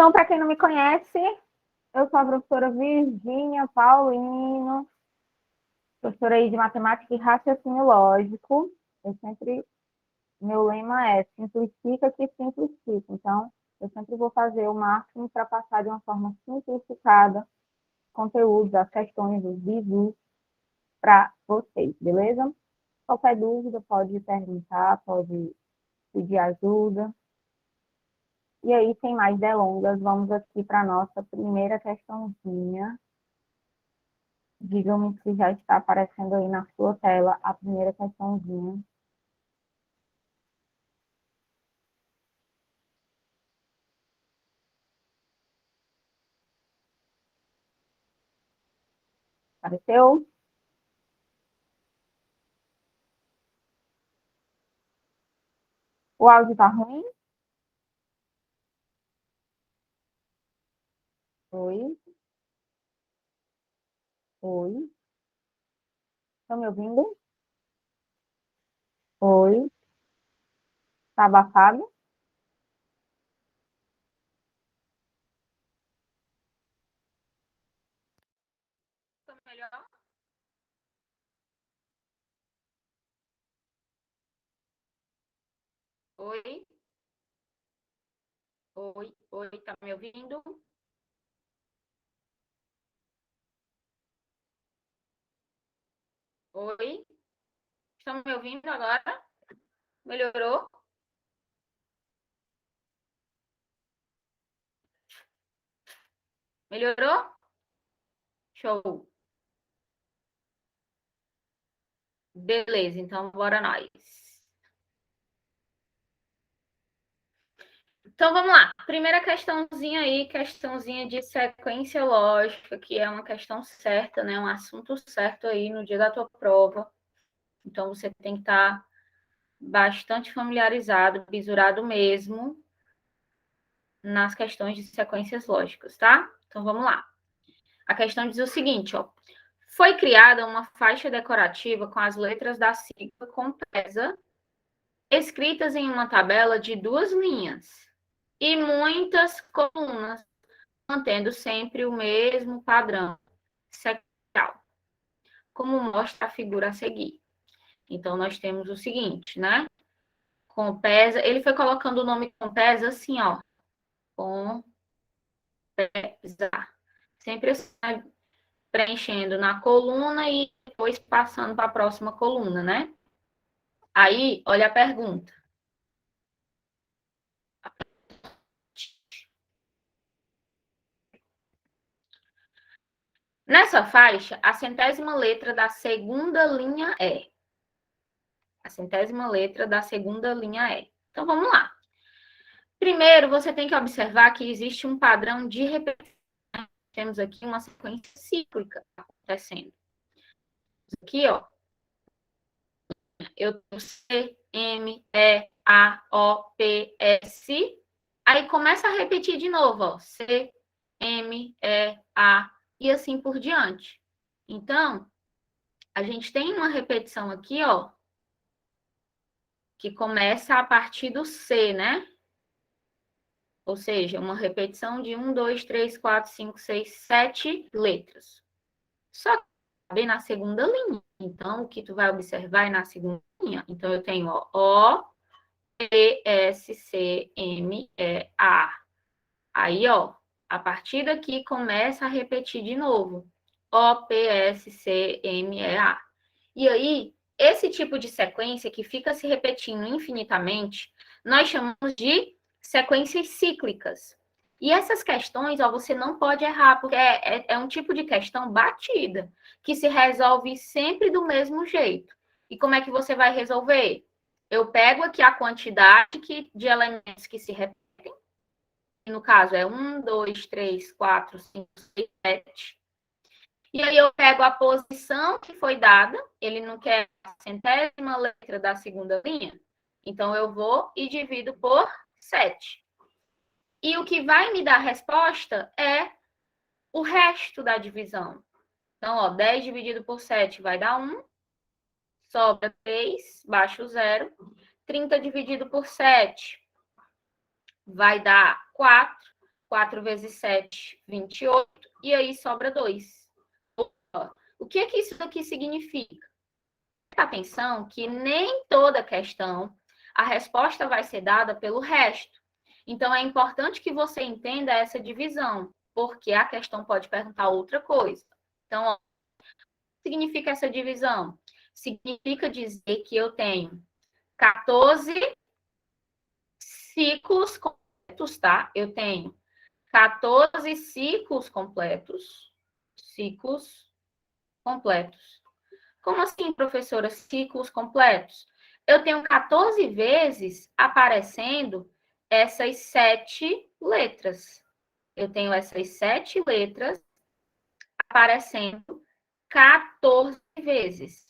Então, para quem não me conhece, eu sou a professora Virgínia Paulino, professora aí de matemática e raciocínio lógico. Meu lema é simplifica que simplifica. Então, eu sempre vou fazer o máximo para passar de uma forma simplificada conteúdos, as questões, os bizus para vocês, beleza? Qualquer dúvida pode perguntar, pode pedir ajuda. E aí, sem mais delongas, vamos aqui para a nossa primeira questãozinha. Digam-me se já está aparecendo aí na sua tela a primeira questãozinha. Apareceu? O áudio está ruim? Oi? Oi? Estão me ouvindo? Oi? Está abafado? Está melhor? Oi? Oi? Oi? Está me ouvindo? Oi? Estão me ouvindo agora? Melhorou? Melhorou? Show. Beleza, então bora nós. Então vamos lá. Primeira questãozinha aí, questãozinha de sequência lógica, que é uma questão certa, né? Um assunto certo aí no dia da tua prova. Então você tem que estar bastante familiarizado, bisurado mesmo nas questões de sequências lógicas, tá? Então vamos lá. A questão diz o seguinte, ó. Foi criada uma faixa decorativa com as letras da sigla Compesa escritas em uma tabela de 2 linhas e muitas colunas, mantendo sempre o mesmo padrão sequencial, como mostra a figura a seguir. Então, nós temos o seguinte, né? Compesa, ele foi colocando o nome Compesa assim, ó. Compesa. Sempre assim, preenchendo na coluna e depois passando para a próxima coluna, né? Aí, olha a pergunta. Nessa faixa, a centésima letra da segunda linha é. A centésima letra da segunda linha é. Então, vamos lá. Primeiro, você tem que observar que existe um padrão de repetição. Temos aqui uma sequência cíclica acontecendo. Aqui, ó. Eu tenho C, M, E, A, O, P, S. Aí começa a repetir de novo, ó. C, M, E, A e assim por diante. Então, a gente tem uma repetição aqui, ó, que começa a partir do C, né? Ou seja, uma repetição de 1, 2, 3, 4, 5, 6, 7 letras. Só que bem na segunda linha. Então, o que tu vai observar é na segunda linha. Então, eu tenho ó, O, P, S, C, M, E, A. Aí, ó, a partir daqui começa a repetir de novo. O, P, S, C, M, E, A. E aí, esse tipo de sequência que fica se repetindo infinitamente, nós chamamos de sequências cíclicas. E essas questões, ó, você não pode errar, porque é um tipo de questão batida, que se resolve sempre do mesmo jeito. E como é que você vai resolver? Eu pego aqui a quantidade de elementos que se repetem, no caso é 1, 2, 3, 4, 5, 6, 7. E aí eu pego a posição que foi dada, ele não quer a centésima letra da segunda linha, então eu vou e divido por 7. E o que vai me dar a resposta é o resto da divisão. Então, ó, 10 dividido por 7 vai dar 1, sobra 3, baixo 0. 30 dividido por 7 vai dar 4, 4 vezes 7, 28, e aí sobra 2. O que isso aqui significa? Atenção que nem toda questão a resposta vai ser dada pelo resto. Então, é importante que você entenda essa divisão, porque a questão pode perguntar outra coisa. Então, o que significa essa divisão? Significa dizer que eu tenho 14 ciclos completos, tá? Eu tenho 14 ciclos completos. Ciclos completos. Como assim, professora, ciclos completos? Eu tenho 14 vezes aparecendo essas 7 letras. Eu tenho essas 7 letras aparecendo 14 vezes.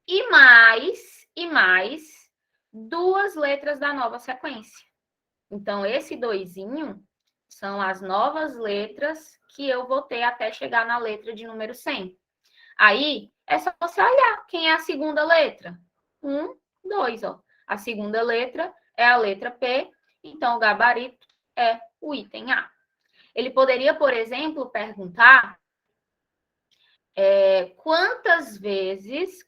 E mais 2 letras da nova sequência. Então, esse doisinho são as novas letras que eu vou ter até chegar na letra de número 100. Aí, é só você olhar quem é a segunda letra. 1, 2, ó. A segunda letra é a letra P, então o gabarito é o item A. Ele poderia, por exemplo, perguntar quantas vezes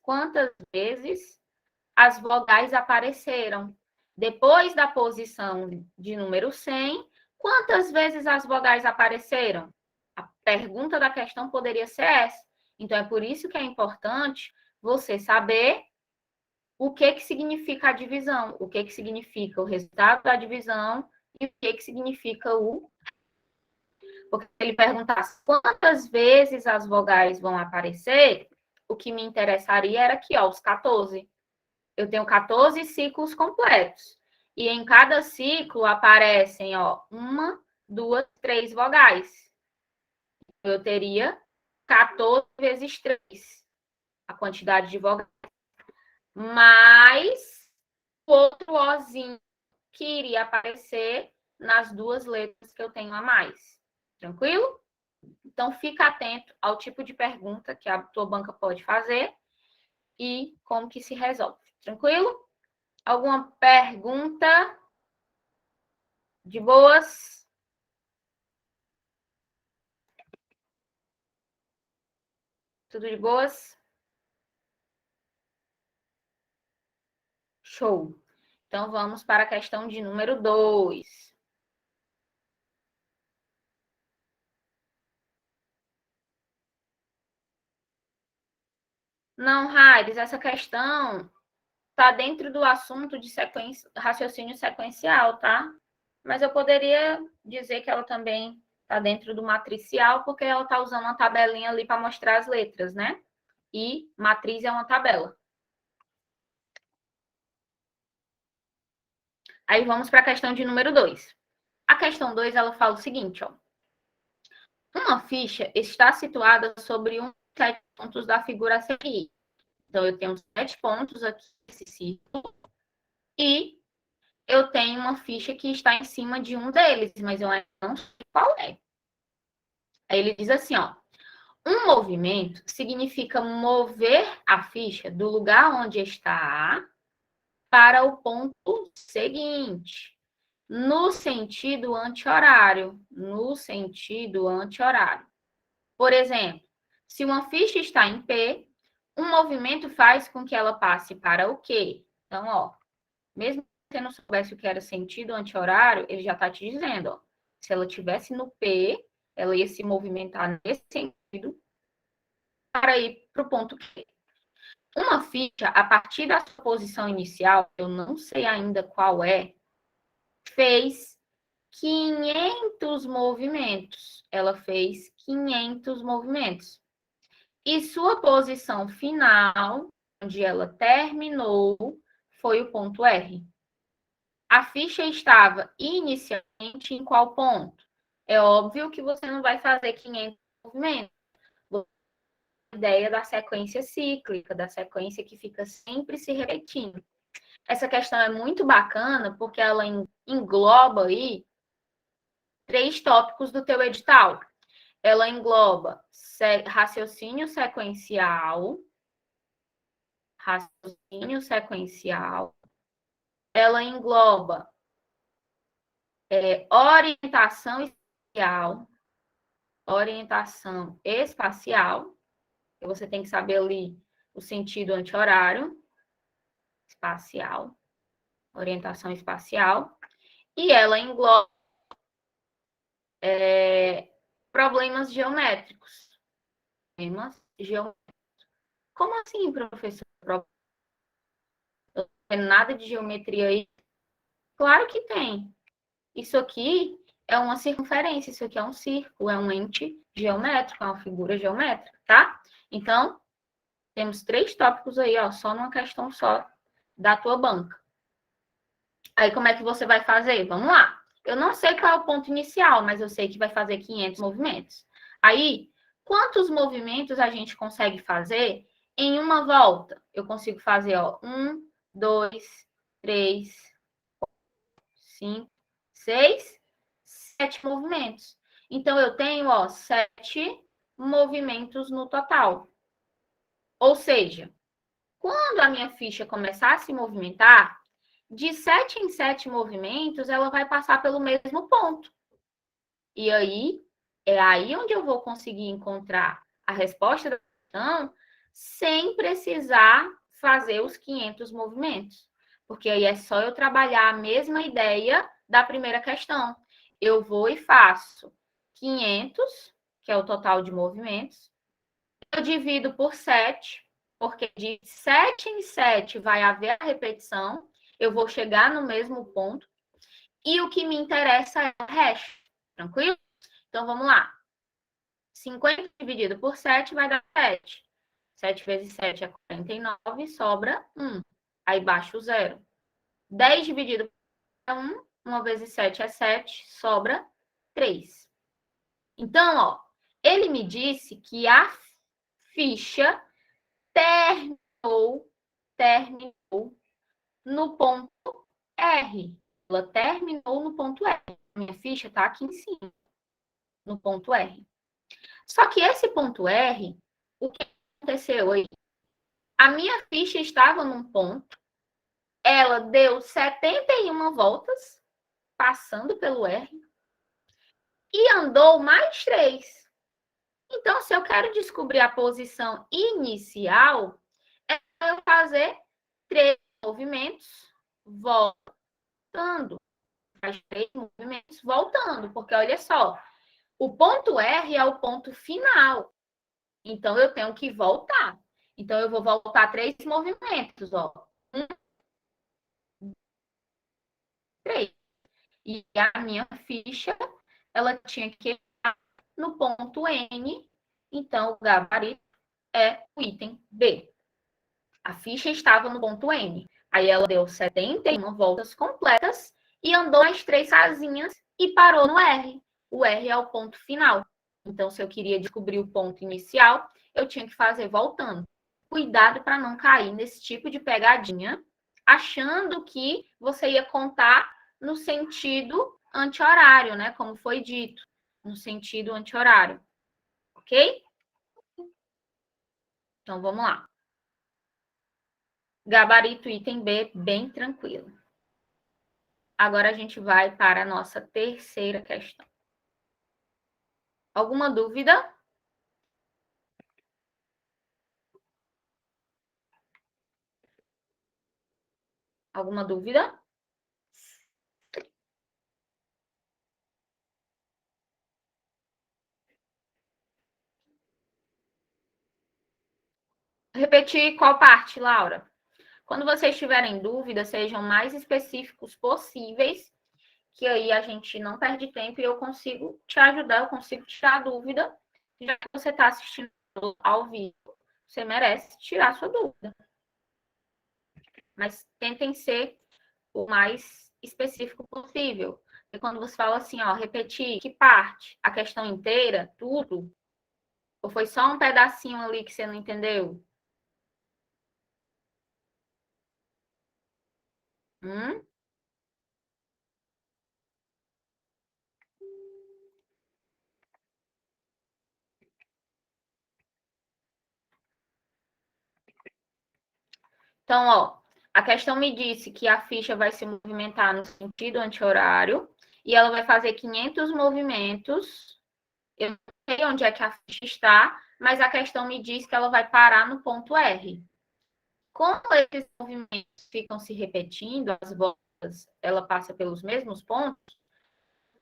as vogais apareceram. Depois da posição de número 100, quantas vezes as vogais apareceram? A pergunta da questão poderia ser essa. Então, é por isso que é importante você saber o que significa a divisão, o que significa o resultado da divisão e o que significa o... Porque se ele perguntasse quantas vezes as vogais vão aparecer, o que me interessaria era aqui, ó, os 14. Eu tenho 14 ciclos completos. E em cada ciclo aparecem, ó, 1, 2, 3 vogais. Eu teria 14 vezes 3, a quantidade de vogais. Mais o outro Ozinho que iria aparecer nas 2 letras que eu tenho a mais. Tranquilo? Então, fica atento ao tipo de pergunta que a tua banca pode fazer e como que se resolve. Tranquilo? Alguma pergunta? De boas? Tudo de boas? Show. Então, vamos para a questão de número 2. Não, Raires, essa questão está dentro do assunto de raciocínio sequencial, tá? Mas eu poderia dizer que ela também está dentro do matricial, porque ela está usando uma tabelinha ali para mostrar as letras, né? E matriz é uma tabela. Aí vamos para a questão de número 2. A questão 2, ela fala o seguinte, ó. Uma ficha está situada sobre um dos 7 pontos da figura a seguir. Então, eu tenho 7 pontos aqui nesse círculo e eu tenho uma ficha que está em cima de um deles, mas eu ainda não sei qual é. Aí ele diz assim, ó. Um movimento significa mover a ficha do lugar onde está para o ponto seguinte, no sentido anti-horário. No sentido anti-horário. Por exemplo, se uma ficha está em P, um movimento faz com que ela passe para o Q. Então, ó, mesmo que você não soubesse o que era sentido anti-horário, ele já está te dizendo, ó, se ela estivesse no P, ela ia se movimentar nesse sentido para ir para o ponto Q. Uma ficha, a partir da sua posição inicial, eu não sei ainda qual é, fez 500 movimentos. Ela fez 500 movimentos. E sua posição final, onde ela terminou, foi o ponto R. A ficha estava inicialmente em qual ponto? É óbvio que você não vai fazer 500 movimentos. A ideia da sequência cíclica, da sequência que fica sempre se repetindo. Essa questão é muito bacana porque ela engloba aí 3 tópicos do teu edital. Ela engloba raciocínio sequencial, ela engloba orientação e orientação espacial, você tem que saber ali o sentido anti-horário, espacial, orientação espacial, e ela engloba problemas geométricos. Como assim, professor? Não tem nada de geometria aí? Claro que tem. Isso aqui é uma circunferência, isso aqui é um círculo, é um ente geométrico, é uma figura geométrica, tá? Então, temos 3 tópicos aí, ó, só numa questão só da tua banca. Aí, como é que você vai fazer? Vamos lá. Eu não sei qual é o ponto inicial, mas eu sei que vai fazer 500 movimentos. Aí, quantos movimentos a gente consegue fazer em uma volta? Eu consigo fazer, ó, 1, 2, 3, 5, 6, 7 movimentos. Então, eu tenho, ó, 7 movimentos no total. Ou seja, quando a minha ficha começar a se movimentar, de 7 em 7 movimentos, ela vai passar pelo mesmo ponto. E aí, é aí onde eu vou conseguir encontrar a resposta da questão sem precisar fazer os 500 movimentos. Porque aí é só eu trabalhar a mesma ideia da primeira questão. Eu vou e faço 500, que é o total de movimentos. Eu divido por 7, porque de 7 em 7 vai haver a repetição. Eu vou chegar no mesmo ponto. E o que me interessa é o resto. Tranquilo? Então, vamos lá. 50 dividido por 7 vai dar 7. 7 vezes 7 é 49, sobra 1. Aí baixa o 0. 10 dividido por 1, 1 vezes 7 é 7, sobra 3. Então, ó, ele me disse que a ficha terminou no ponto R. Ela terminou no ponto R. Minha ficha está aqui em cima, no ponto R. Só que esse ponto R, o que aconteceu aí? A minha ficha estava num ponto, ela deu 71 voltas, passando pelo R, e andou mais 3. Então, se eu quero descobrir a posição inicial, é eu fazer 3 movimentos voltando. Faz 3 movimentos voltando, porque olha só, o ponto R é o ponto final. Então, eu tenho que voltar. Então, eu vou voltar 3 movimentos, ó. 1, 3. E a minha ficha, ela tinha que estar no ponto N. Então, o gabarito é o item B. A ficha estava no ponto N. Aí ela deu 71 voltas completas e andou as 3 casinhas e parou no R. O R é o ponto final. Então, se eu queria descobrir o ponto inicial, eu tinha que fazer voltando. Cuidado para não cair nesse tipo de pegadinha, achando que você ia contar no sentido anti-horário, né? Como foi dito, no sentido anti-horário. Ok? Então, vamos lá. Gabarito item B, bem tranquilo. Agora a gente vai para a nossa terceira questão. Alguma dúvida? Alguma dúvida? Repetir qual parte, Laura? Quando vocês tiverem dúvida, sejam mais específicos possíveis, que aí a gente não perde tempo e eu consigo te ajudar, eu consigo tirar a dúvida. Já que você está assistindo ao vivo, você merece tirar a sua dúvida. Mas tentem ser o mais específico possível. E quando você fala assim, ó, repetir, que parte? A questão inteira? Tudo? Ou foi só um pedacinho ali que você não entendeu? Hum? Então, ó, a questão me disse que a ficha vai se movimentar no sentido anti-horário e ela vai fazer 500 movimentos. Eu não sei onde é que a ficha está, mas a questão me diz que ela vai parar no ponto R. Como esses movimentos ficam se repetindo, as voltas, ela passa pelos mesmos pontos,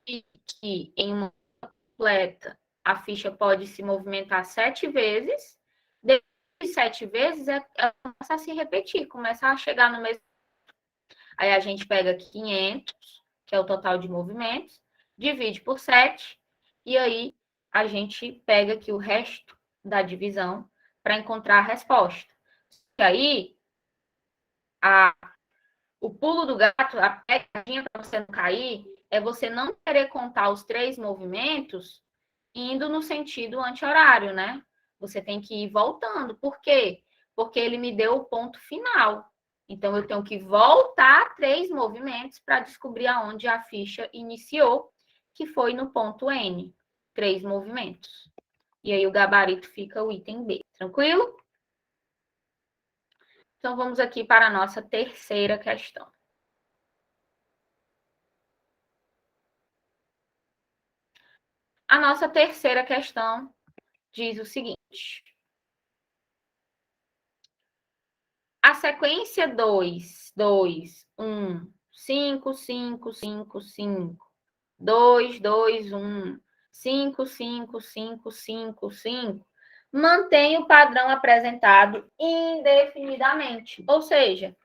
e que em uma completa a ficha pode se movimentar 7 vezes, depois de 7 vezes ela começa a se repetir, começa a chegar no mesmo. Aí a gente pega 500, que é o total de movimentos, divide por 7, e aí a gente pega aqui o resto da divisão para encontrar a resposta. E aí, o pulo do gato, a pegadinha para você não cair, é você não querer contar os 3 movimentos indo no sentido anti-horário, né? Você tem que ir voltando. Por quê? Porque ele me deu o ponto final. Então, eu tenho que voltar 3 movimentos para descobrir aonde a ficha iniciou, que foi no ponto N. 3 movimentos. E aí, o gabarito fica o item B. Tranquilo? Então, vamos aqui para a nossa terceira questão. A nossa terceira questão diz o seguinte: a sequência 2, 2, 1, 5, 5, 5, 5, 2, 2, 1, 5, 5, 5, 5, 5, mantém o padrão apresentado indefinidamente. Ou seja,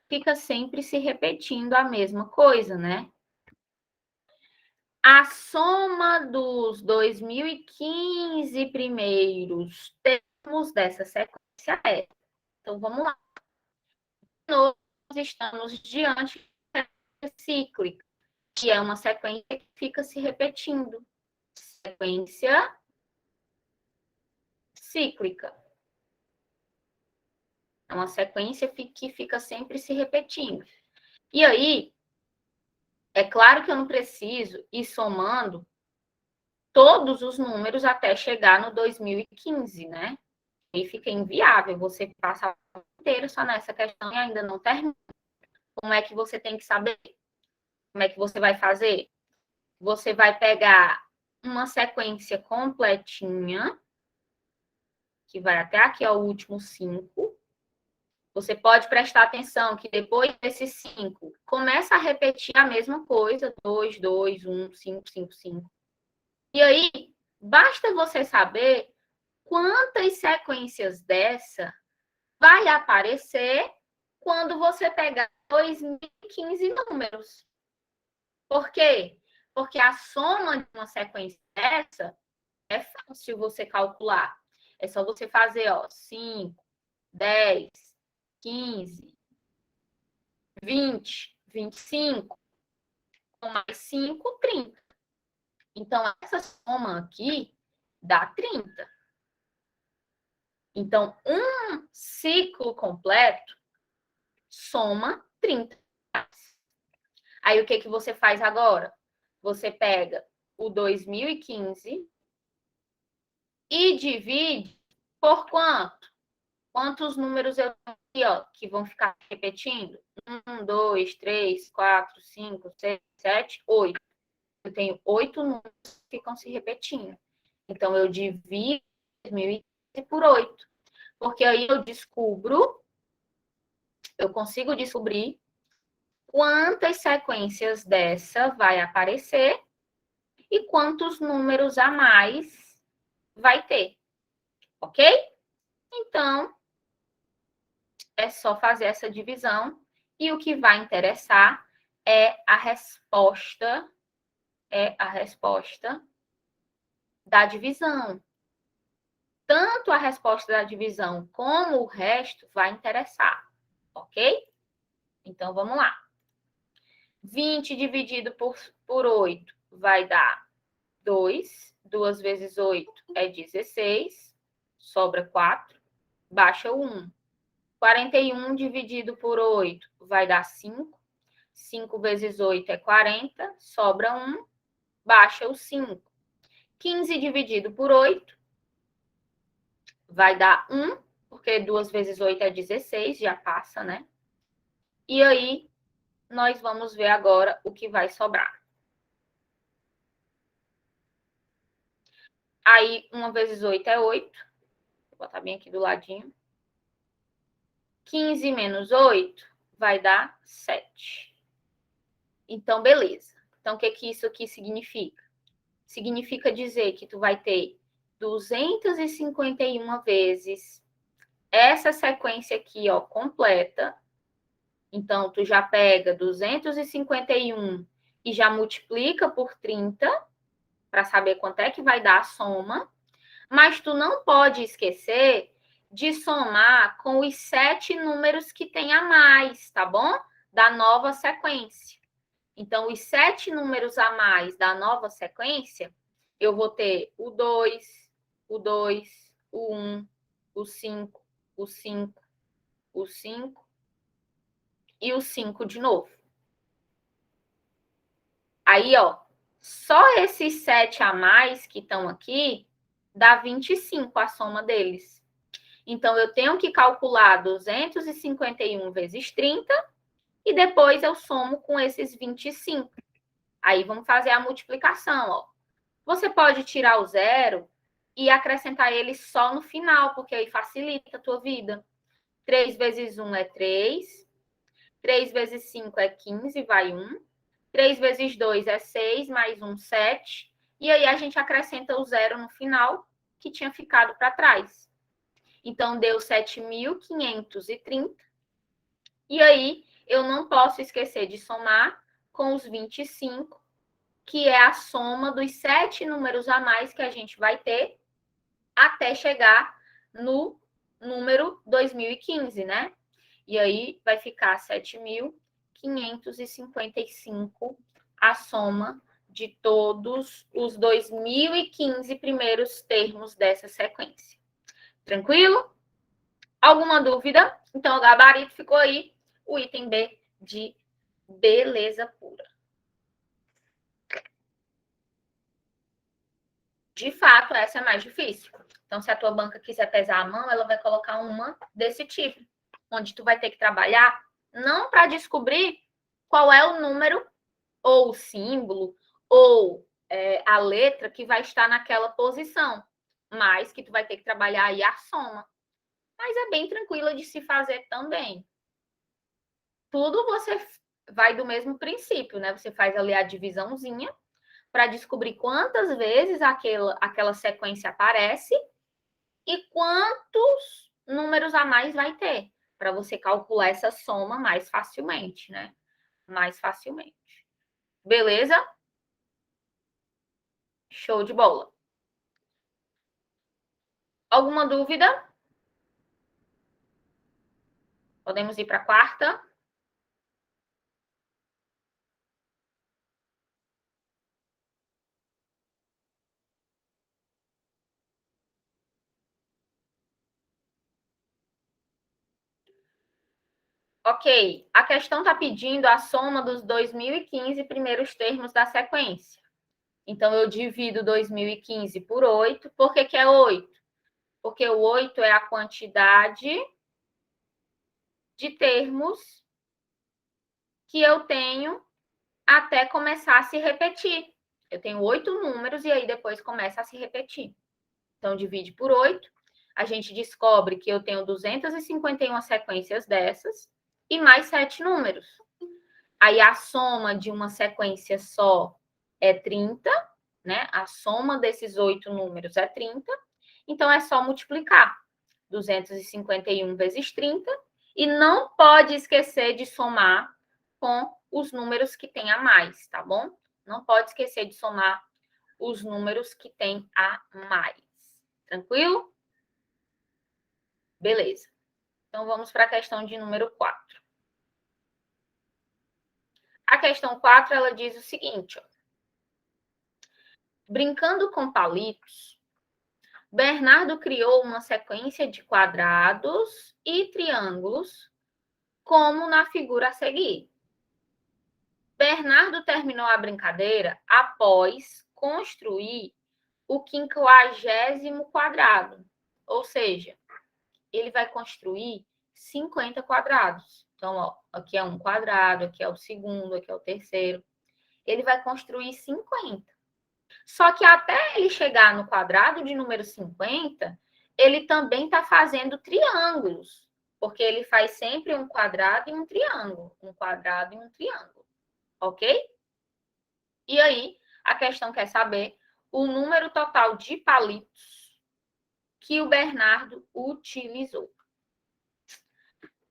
fica sempre se repetindo a mesma coisa, né? A soma dos 2015 primeiros termos dessa sequência é. Então, vamos lá. Nós estamos diante de cíclica, que é uma sequência que fica se repetindo. Sequência cíclica. É uma sequência que fica sempre se repetindo. E aí, é claro que eu não preciso ir somando todos os números até chegar no 2015, né? Aí fica inviável você passar o tempo inteiro só nessa questão e ainda não termina. Como é que você tem que saber? Como é que você vai fazer? Você vai pegar uma sequência completinha, que vai até aqui ao último 5. Você pode prestar atenção que depois desses 5, começa a repetir a mesma coisa, 2, 2, 1, 5, 5, 5. E aí, basta você saber quantas sequências dessa vai aparecer quando você pegar 2015 números. Por quê? Porque a soma de uma sequência dessa é fácil você calcular. É só você fazer, ó, 5, 10, 15, 20, 25, com mais 5, 30. Então, essa soma aqui dá 30. Então, um ciclo completo soma 30. Aí, o que, que você faz agora? Você pega o 2015 e divide por quanto? Quantos números eu tenho aqui, ó, que vão ficar repetindo? 1, 2, 3, 4, 5, 6, 7, 8. Eu tenho 8 números que ficam se repetindo. Então, eu divido 2015 por 8. Porque aí eu consigo descobrir quantas sequências dessa vai aparecer e quantos números a mais vai ter. Ok? Então, é só fazer essa divisão e o que vai interessar é a resposta da divisão. Tanto a resposta da divisão como o resto vai interessar, ok? Então, vamos lá. 20 dividido por 8 vai dar 2. 2 vezes 8 é 16. Sobra 4. Baixa o 1. 41 dividido por 8 vai dar 5. 5 vezes 8 é 40. Sobra 1. Baixa o 5. 15 dividido por 8 vai dar 1, porque 2 vezes 8 é 16, já passa, né? E aí, nós vamos ver agora o que vai sobrar. Aí, 1 vezes 8 é 8. Vou botar bem aqui do ladinho. 15 menos 8 vai dar 7. Então, beleza. Então, o que isso aqui significa? Significa dizer que tu vai ter 251 vezes essa sequência aqui, ó, completa. Então, tu já pega 251 e já multiplica por 30 para saber quanto é que vai dar a soma. Mas tu não pode esquecer de somar com os 7 números que tem a mais, tá bom? Da nova sequência. Então, os 7 números a mais da nova sequência, eu vou ter o 2, o 2, o 1, o 5, o 5, o 5 e o 5 de novo. Aí, ó, só esses 7 a mais que estão aqui, dá 25 a soma deles. Então, eu tenho que calcular 251 vezes 30 e depois eu somo com esses 25. Aí, vamos fazer a multiplicação, ó. Você pode tirar o zero e acrescentar ele só no final, porque aí facilita a tua vida. 3 vezes 1 é 3. 3 vezes 5 é 15, vai 1. 3 vezes 2 é 6, mais 1, 7. E aí a gente acrescenta o zero no final, que tinha ficado para trás. Então, deu 7.530. E aí, eu não posso esquecer de somar com os 25, que é a soma dos 7 números a mais que a gente vai ter até chegar no número 2015, né? E aí vai ficar 7.555 a soma de todos os 2015 primeiros termos dessa sequência. Tranquilo? Alguma dúvida? Então, o gabarito ficou aí, o item B de beleza pura. De fato, essa é mais difícil. Então, se a tua banca quiser pesar a mão, ela vai colocar uma desse tipo, onde tu vai ter que trabalhar não para descobrir qual é o número ou o símbolo ou a letra que vai estar naquela posição, mas que tu vai ter que trabalhar aí a soma. Mas é bem tranquila de se fazer também. Tudo você vai do mesmo princípio, né? Você faz ali a divisãozinha para descobrir quantas vezes aquela sequência aparece e quantos números a mais vai ter, para você calcular essa soma mais facilmente, né? Mais facilmente. Beleza? Show de bola. Alguma dúvida? Podemos ir para a quarta? Ok, a questão está pedindo a soma dos 2015 primeiros termos da sequência. Então, eu divido 2015 por 8. Por que é 8? Porque o 8 é a quantidade de termos que eu tenho até começar a se repetir. Eu tenho 8 números e aí depois começa a se repetir. Então, divide por 8. A gente descobre que eu tenho 251 sequências dessas e mais 7 números. Aí a soma de uma sequência só é 30, né? A soma desses 8 números é 30. Então, é só multiplicar 251 vezes 30. E não pode esquecer de somar com os números que tem a mais, tá bom? Não pode esquecer de somar os números que tem a mais. Tranquilo? Beleza. Então, vamos para a questão de número 4. A questão 4, ela diz o seguinte, ó. Brincando com palitos, Bernardo criou uma sequência de quadrados e triângulos, como na figura a seguir. Bernardo terminou a brincadeira após construir o 50º quadrado, ou seja, ele vai construir 50 quadrados. Então, ó, aqui é um quadrado, aqui é o segundo, aqui é o terceiro. Ele vai construir 50. Só que até ele chegar no quadrado de número 50, ele também está fazendo triângulos, porque ele faz sempre um quadrado e um triângulo, um quadrado e um triângulo, ok? E aí, a questão quer saber o número total de palitos que o Bernardo utilizou.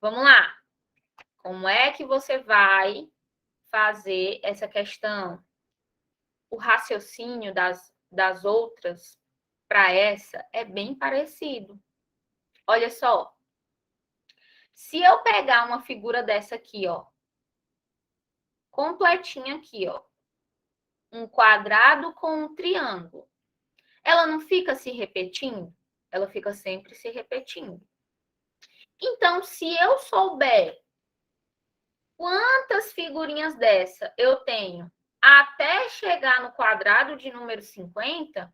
Vamos lá. Como é que você vai fazer essa questão? O raciocínio das outras para essa é bem parecido. Olha só. Se eu pegar uma figura dessa aqui, ó, completinha aqui, ó, um quadrado com um triângulo, ela não fica se repetindo? Ela fica sempre se repetindo. Então, se eu souber quantas figurinhas dessa eu tenho até chegar no quadrado de número 50,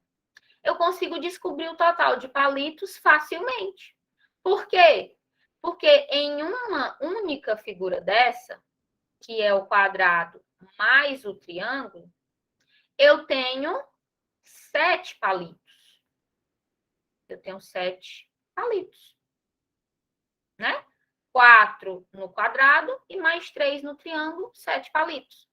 eu consigo descobrir o total de palitos facilmente. Por quê? Porque em uma única figura dessa, que é o quadrado mais o triângulo, eu tenho 7 palitos. Eu tenho 7 palitos, né? 4 no quadrado e mais 3 no triângulo, 7 palitos.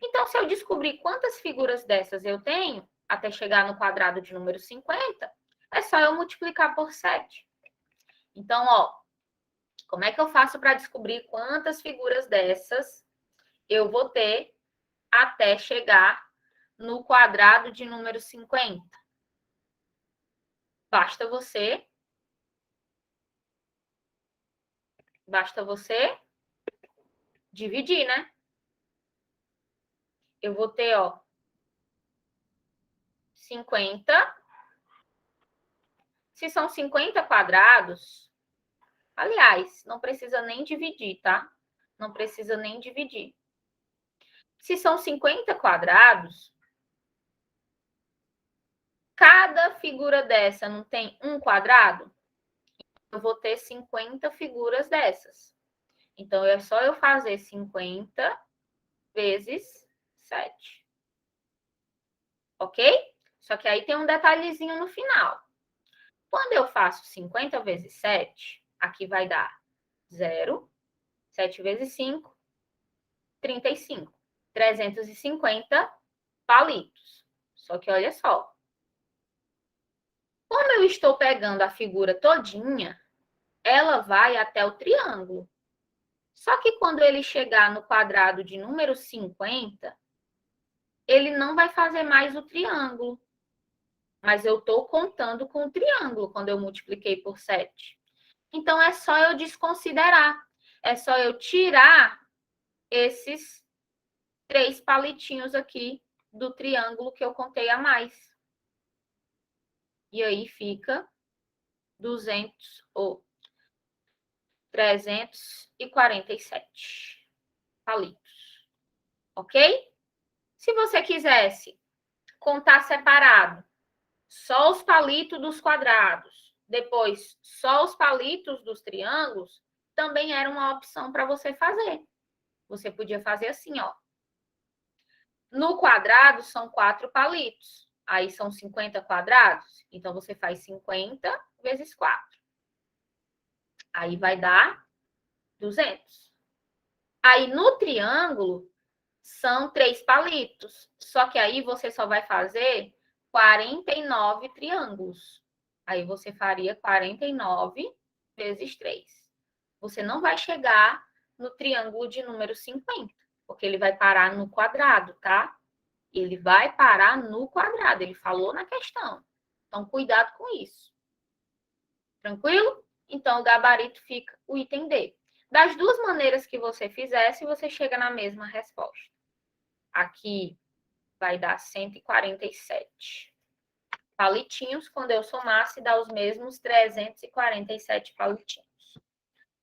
Então, se eu descobrir quantas figuras dessas eu tenho, até chegar no quadrado de número 50, é só eu multiplicar por 7. Então, ó, como é que eu faço para descobrir quantas figuras dessas eu vou ter até chegar no quadrado de número 50? Basta você dividir, né? Eu vou ter, ó, 50. Se são 50 quadrados, aliás, não precisa nem dividir, tá? Não precisa nem dividir. Se são 50 quadrados, cada figura dessa não tem um quadrado? Eu vou ter 50 figuras dessas. Então, é só eu fazer 50 vezes 7. Ok? Só que aí tem um detalhezinho no final. Quando eu faço 50 vezes 7, aqui vai dar 0. 7 vezes 5, 35. 350 palitos. Só que olha só. Como eu estou pegando a figura todinha, ela vai até o triângulo. Só que quando ele chegar no quadrado de número 50, ele não vai fazer mais o triângulo. Mas eu estou contando com o triângulo quando eu multipliquei por 7. Então, é só eu desconsiderar. É só eu tirar esses 3 palitinhos aqui do triângulo que eu contei a mais. E aí fica 200 ou 347 palitos. Ok? Se você quisesse contar separado, só os palitos dos quadrados, depois só os palitos dos triângulos, também era uma opção para você fazer. Você podia fazer assim, ó. No quadrado são 4 palitos. Aí são 50 quadrados. Então, você faz 50 vezes 4. Aí vai dar 200. Aí, no triângulo, são 3 palitos. Só que aí você só vai fazer 49 triângulos. Aí você faria 49 vezes 3. Você não vai chegar no triângulo de número 50, porque ele vai parar no quadrado, tá? Ele vai parar no quadrado, ele falou na questão. Então, cuidado com isso. Tranquilo? Então, o gabarito fica o item D. Das duas maneiras que você fizesse, você chega na mesma resposta. Aqui vai dar 147 palitinhos. Quando eu somasse, dá os mesmos 347 palitinhos.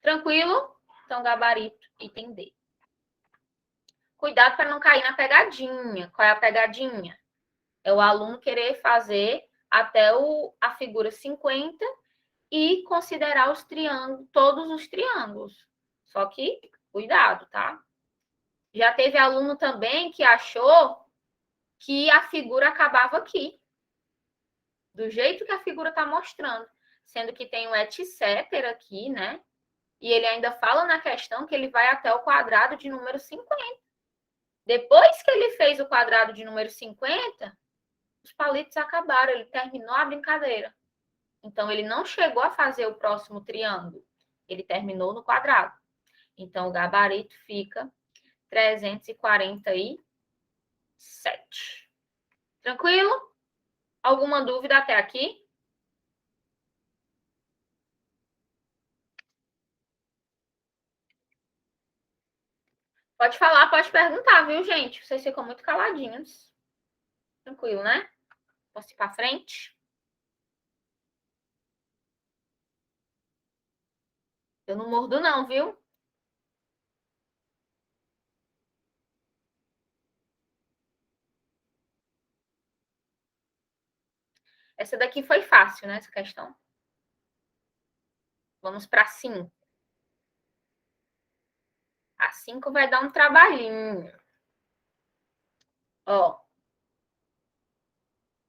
Tranquilo? Então, gabarito, item D. Cuidado para não cair na pegadinha. Qual é a pegadinha? É o aluno querer fazer até a figura 50 e considerar os triângulos, todos os triângulos. Só que, cuidado, tá? Já teve aluno também que achou que a figura acabava aqui. Do jeito que a figura está mostrando. Sendo que tem o etc. aqui, né? E ele ainda fala na questão que ele vai até o quadrado de número 50. Depois que ele fez o quadrado de número 50, os palitos acabaram, ele terminou a brincadeira. Então, ele não chegou a fazer o próximo triângulo. Ele terminou no quadrado. Então, o gabarito fica 347. Tranquilo? Alguma dúvida até aqui? Pode falar, pode perguntar, viu, gente? Vocês ficam muito caladinhos. Tranquilo, né? Posso ir para frente? Eu não mordo não, viu? Essa daqui foi fácil, né, essa questão. Vamos para 5. A 5 vai dar um trabalhinho. Ó.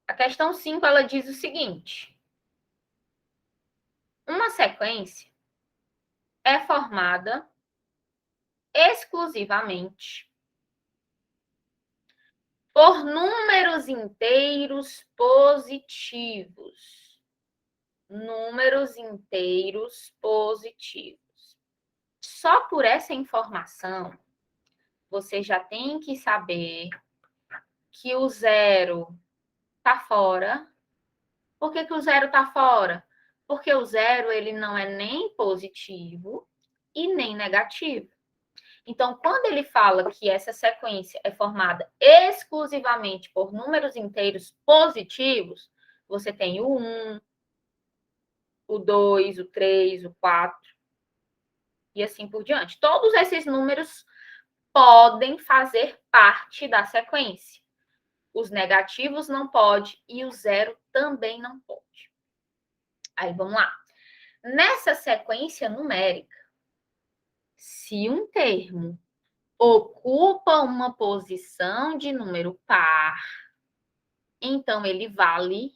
A questão 5, ela diz o seguinte. Uma sequência é formada exclusivamente por números inteiros positivos. Números inteiros positivos. Só por essa informação, você já tem que saber que o zero está fora. Por que o zero está fora? Porque o zero ele não é nem positivo e nem negativo. Então, quando ele fala que essa sequência é formada exclusivamente por números inteiros positivos, você tem o 1, o 2, o 3, o 4 e assim por diante. Todos esses números podem fazer parte da sequência. Os negativos não pode e o zero também não pode. Aí vamos lá. Nessa sequência numérica, se um termo ocupa uma posição de número par, então ele vale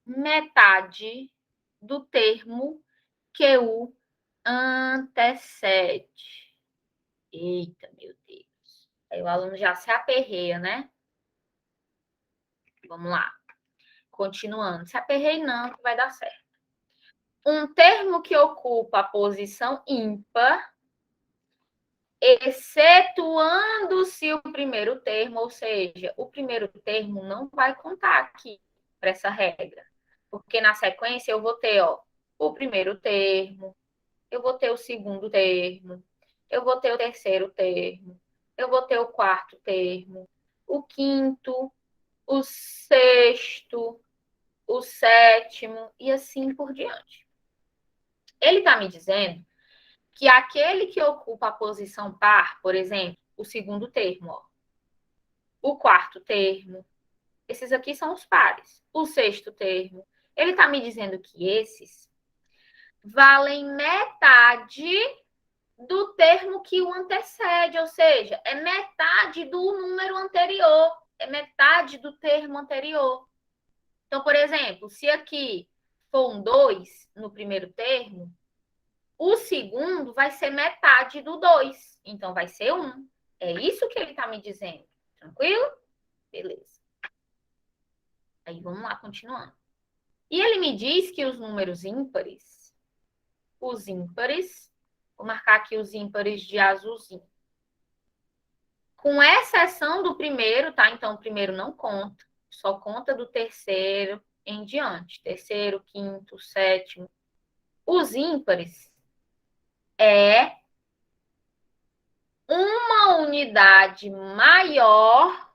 metade do termo que o antecede. Eita, meu Deus. Aí o aluno já se aperreia, né? Vamos lá. Continuando. Se aperreie não, que vai dar certo. Um termo que ocupa a posição ímpar, excetuando-se o primeiro termo, ou seja, o primeiro termo não vai contar aqui para essa regra. Porque na sequência eu vou ter, ó, o primeiro termo, eu vou ter o segundo termo, eu vou ter o terceiro termo, eu vou ter o quarto termo, o quinto, o sexto, o sétimo e assim por diante. Ele está me dizendo que aquele que ocupa a posição par, por exemplo, o segundo termo, ó, o quarto termo, esses aqui são os pares. O sexto termo, ele está me dizendo que esses valem metade do termo que o antecede, ou seja, é metade do número anterior, é metade do termo anterior. Então, por exemplo, se aqui for um 2 no primeiro termo, o segundo vai ser metade do 2. Então, vai ser 1. É isso que ele está me dizendo. Tranquilo? Beleza. Aí, vamos lá, continuando. E ele me diz que os números ímpares, vou marcar aqui os ímpares de azulzinho. Com exceção do primeiro, tá? Então, o primeiro não conta. Só conta do terceiro em diante. Terceiro, quinto, sétimo. Os ímpares é uma unidade maior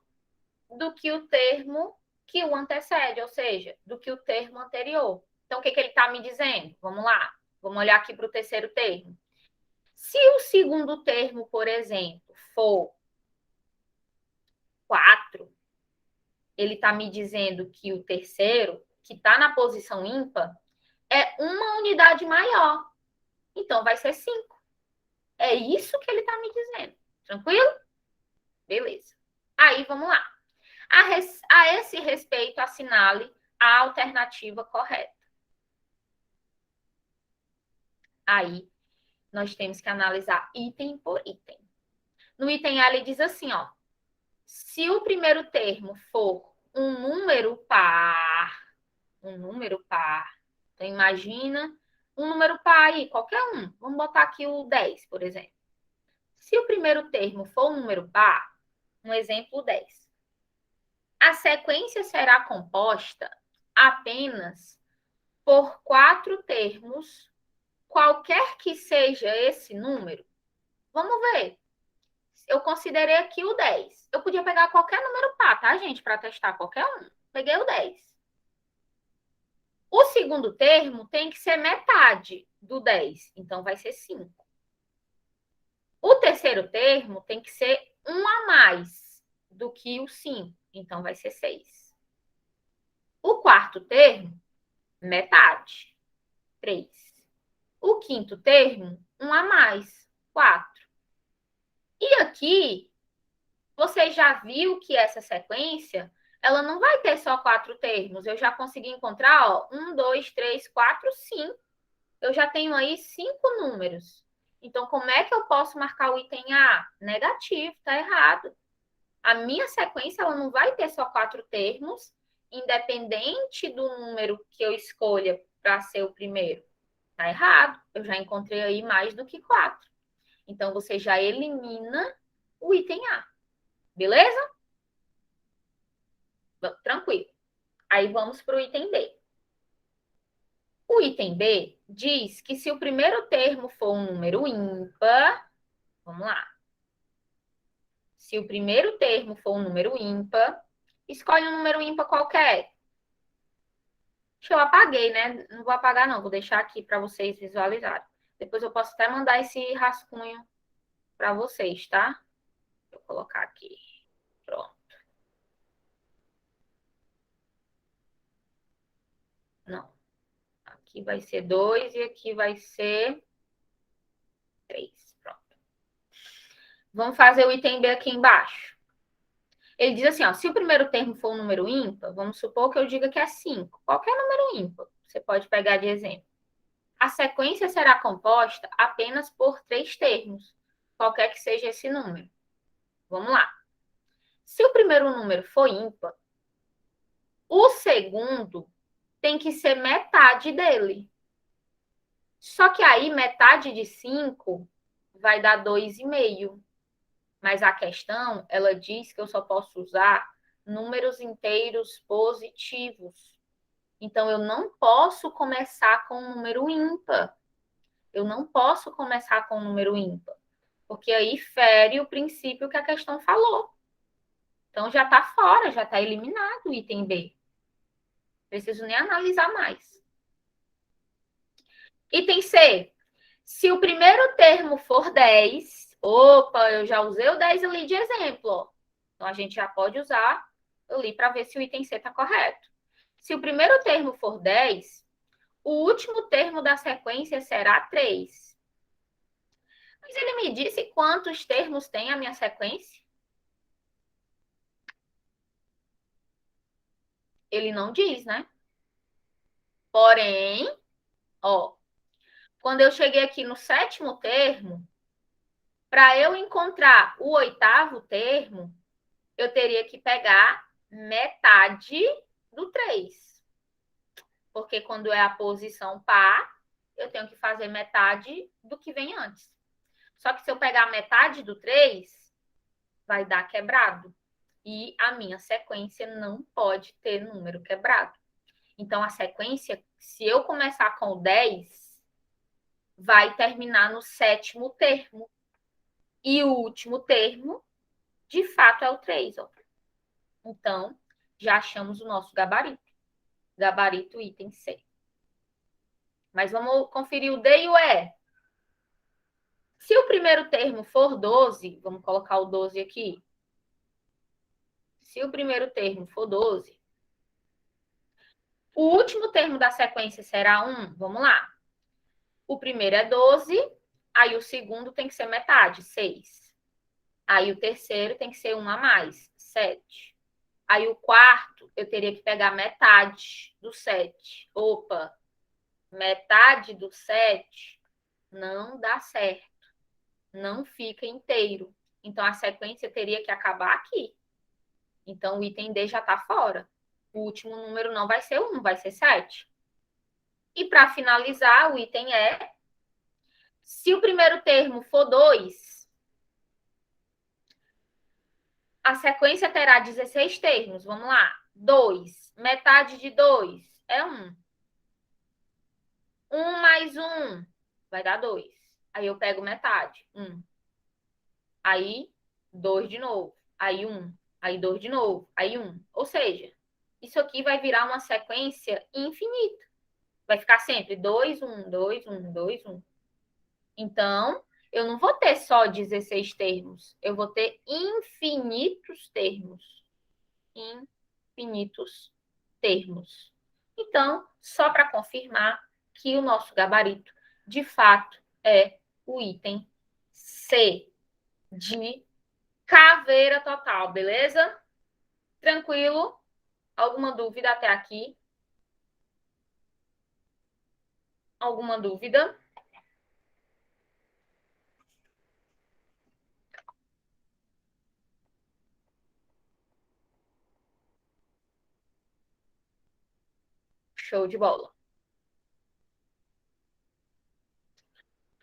do que o termo que o antecede, ou seja, do que o termo anterior. Então, o que ele está me dizendo? Vamos lá, vamos olhar aqui para o terceiro termo. Se o segundo termo, por exemplo, for 4, ele está me dizendo que o terceiro, que está na posição ímpar, é uma unidade maior. Então, vai ser 5. É isso que ele está me dizendo. Tranquilo? Beleza. Aí, vamos lá. A esse respeito, assinale a alternativa correta. Aí, nós temos que analisar item por item. No item A, ele diz assim, ó. Se o primeiro termo for um número par, então imagina um número par aí, qualquer um. Vamos botar aqui o 10, por exemplo. Se o primeiro termo for um número par, um exemplo 10, a sequência será composta apenas por 4 termos, qualquer que seja esse número. Vamos ver. Eu considerei aqui o 10. Eu podia pegar qualquer número par, tá, gente? Para testar qualquer um. Peguei o 10. O segundo termo tem que ser metade do 10. Então, vai ser 5. O terceiro termo tem que ser um a mais do que o 5. Então, vai ser 6. O quarto termo, metade. 3. O quinto termo, um a mais. 4. E aqui, você já viu que essa sequência, ela não vai ter só 4 termos. Eu já consegui encontrar, ó, 1, 2, 3, 4, 5. Eu já tenho aí 5 números. Então, como é que eu posso marcar o item A? Negativo, tá errado. A minha sequência, ela não vai ter só 4 termos, independente do número que eu escolha para ser o primeiro. Tá errado. Eu já encontrei aí mais do que 4. Então, você já elimina o item A. Beleza? Tranquilo. Aí vamos para o item B. O item B diz que se o primeiro termo for um número ímpar, vamos lá. Se o primeiro termo for um número ímpar, escolhe um número ímpar qualquer. Eu apaguei, né? Não vou apagar, não. Vou deixar aqui para vocês visualizarem. Depois eu posso até mandar esse rascunho para vocês, tá? Vou colocar aqui. Pronto. Não. Aqui vai ser 2 e aqui vai ser 3. Pronto. Vamos fazer o item B aqui embaixo. Ele diz assim, ó, se o primeiro termo for um número ímpar, vamos supor que eu diga que é 5. Qualquer número ímpar, você pode pegar de exemplo. A sequência será composta apenas por 3 termos, qualquer que seja esse número. Vamos lá. Se o primeiro número for ímpar, o segundo tem que ser metade dele. Só que aí, metade de 5 vai dar 2,5. Mas a questão, ela diz que eu só posso usar números inteiros positivos. Então, eu não posso começar com um número ímpar. Eu não posso começar com um número ímpar. Porque aí fere o princípio que a questão falou. Então, já está fora, já está eliminado o item B. Preciso nem analisar mais. Item C. Se o primeiro termo for 10, opa, eu já usei o 10 ali de exemplo. Ó. Então, a gente já pode usar ali para ver se o item C está correto. Se o primeiro termo for 10, o último termo da sequência será 3. Mas ele me disse quantos termos tem a minha sequência? Ele não diz, né? Porém, ó, quando eu cheguei aqui no 7º termo, para eu encontrar o 8º termo, eu teria que pegar metade do 3. Porque quando é a posição par, eu tenho que fazer metade do que vem antes. Só que se eu pegar metade do 3, vai dar quebrado. E a minha sequência não pode ter número quebrado. Então, a sequência, se eu começar com o 10, vai terminar no 7º termo. E o último termo, de fato, é o 3. Ó. Então, já achamos o nosso gabarito. Gabarito item C. Mas vamos conferir o D e o E. Se o primeiro termo for 12, vamos colocar o 12 aqui. Se o primeiro termo for 12, o último termo da sequência será 1. Vamos lá. O primeiro é 12, aí o segundo tem que ser metade, 6. Aí o terceiro tem que ser 1 a mais, 7. Aí o quarto, eu teria que pegar metade do 7. Opa, metade do 7 não dá certo. Não fica inteiro. Então, a sequência teria que acabar aqui. Então, o item D já está fora. O último número não vai ser 1, vai ser 7. E para finalizar, o item E, se o primeiro termo for 2, a sequência terá 16 termos. Vamos lá. 2. Metade de 2 é 1. 1 mais 1 vai dar 2. Aí eu pego metade. 1. Aí, 2 de novo. Aí, 1. Aí, 2 de novo. Aí, 1. Ou seja, isso aqui vai virar uma sequência infinita. Vai ficar sempre 2, 1, 2, 1, 2, 1. Então, eu não vou ter só 16 termos. Eu vou ter infinitos termos. Infinitos termos. Então, só para confirmar que o nosso gabarito, de fato, é o item C, de caveira total, beleza? Tranquilo? Alguma dúvida até aqui? Alguma dúvida? Show de bola.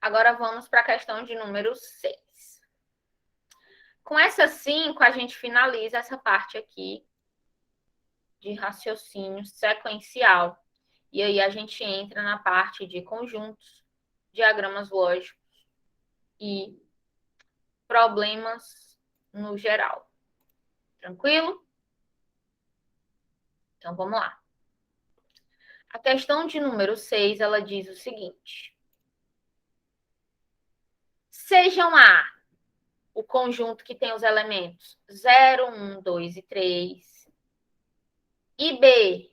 Agora vamos para a questão de número 6. Com essa 5, a gente finaliza essa parte aqui de raciocínio sequencial. E aí a gente entra na parte de conjuntos, diagramas lógicos e problemas no geral. Tranquilo? Então vamos lá. A questão de número 6, ela diz o seguinte: sejam A o conjunto que tem os elementos 0, 1, 2 e 3, e B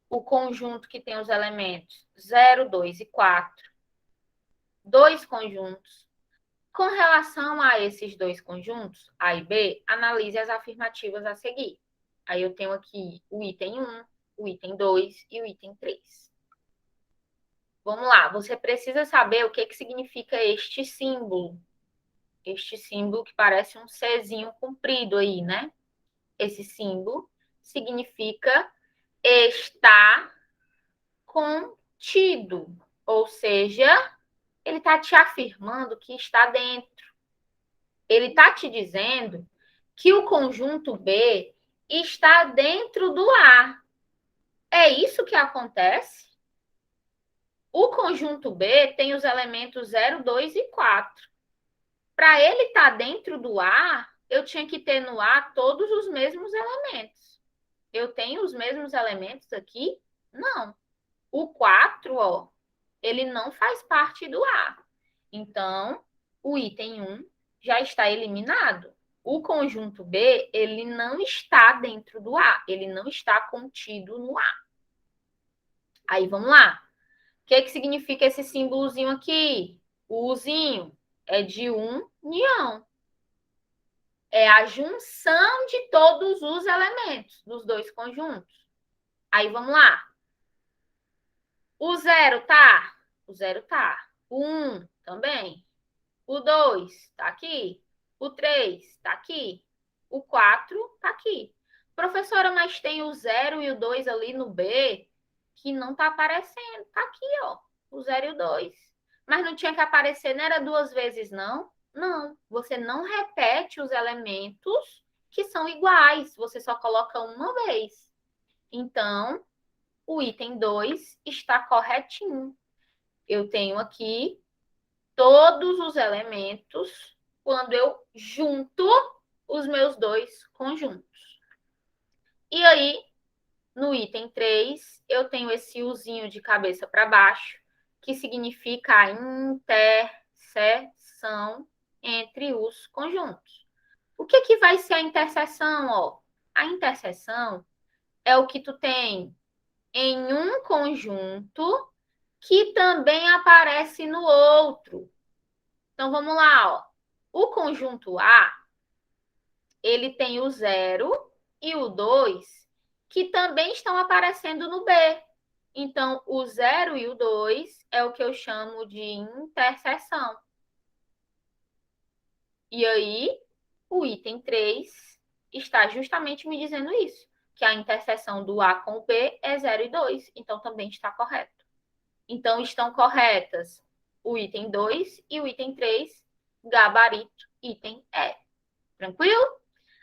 o conjunto que tem os elementos 0, 2 e 4, dois conjuntos. Com relação a esses dois conjuntos, A e B, analise as afirmativas a seguir. Aí eu tenho aqui o item 1, o item 2 e o item 3. Vamos lá, você precisa saber o que significa este símbolo. Este símbolo que parece um Czinho comprido aí, né? Esse símbolo significa está contido, ou seja, ele está te afirmando que está dentro. Ele está te dizendo que o conjunto B está dentro do A. É isso que acontece? O conjunto B tem os elementos 0, 2 e 4. Para ele estar dentro do A, eu tinha que ter no A todos os mesmos elementos. Eu tenho os mesmos elementos aqui? Não. O 4, ó, ele não faz parte do A. Então, o item 1 já está eliminado. O conjunto B, ele não está dentro do A, ele não está contido no A. Aí, vamos lá. O que significa esse símbolozinho aqui? O Uzinho é de união. É a junção de todos os elementos dos dois conjuntos. Aí, vamos lá. O 0 tá? O 0 tá. O 1 também. O 2 está aqui. O 3 está aqui. O 4 está aqui. Professora, mas tem o 0 e o 2 ali no B que não está aparecendo. Está aqui, ó. O 0 e o 2. Mas não tinha que aparecer, não era duas vezes, não? Não. Você não repete os elementos que são iguais. Você só coloca uma vez. Então, o item 2 está corretinho. Eu tenho aqui todos os elementos quando eu junto os meus dois conjuntos. E aí, no item 3, eu tenho esse uzinho de cabeça para baixo, que significa a interseção entre os conjuntos. O que vai ser a interseção? Ó? A interseção é o que tu tem em um conjunto que também aparece no outro. Então, vamos lá, ó. O conjunto A, ele tem o 0 e o 2, que também estão aparecendo no B. Então, o 0 e o 2 é o que eu chamo de interseção. E aí, o item 3 está justamente me dizendo isso, que a interseção do A com o B é 0 e 2, então também está correto. Então, estão corretas o item 2 e o item 3, gabarito, item E. Tranquilo?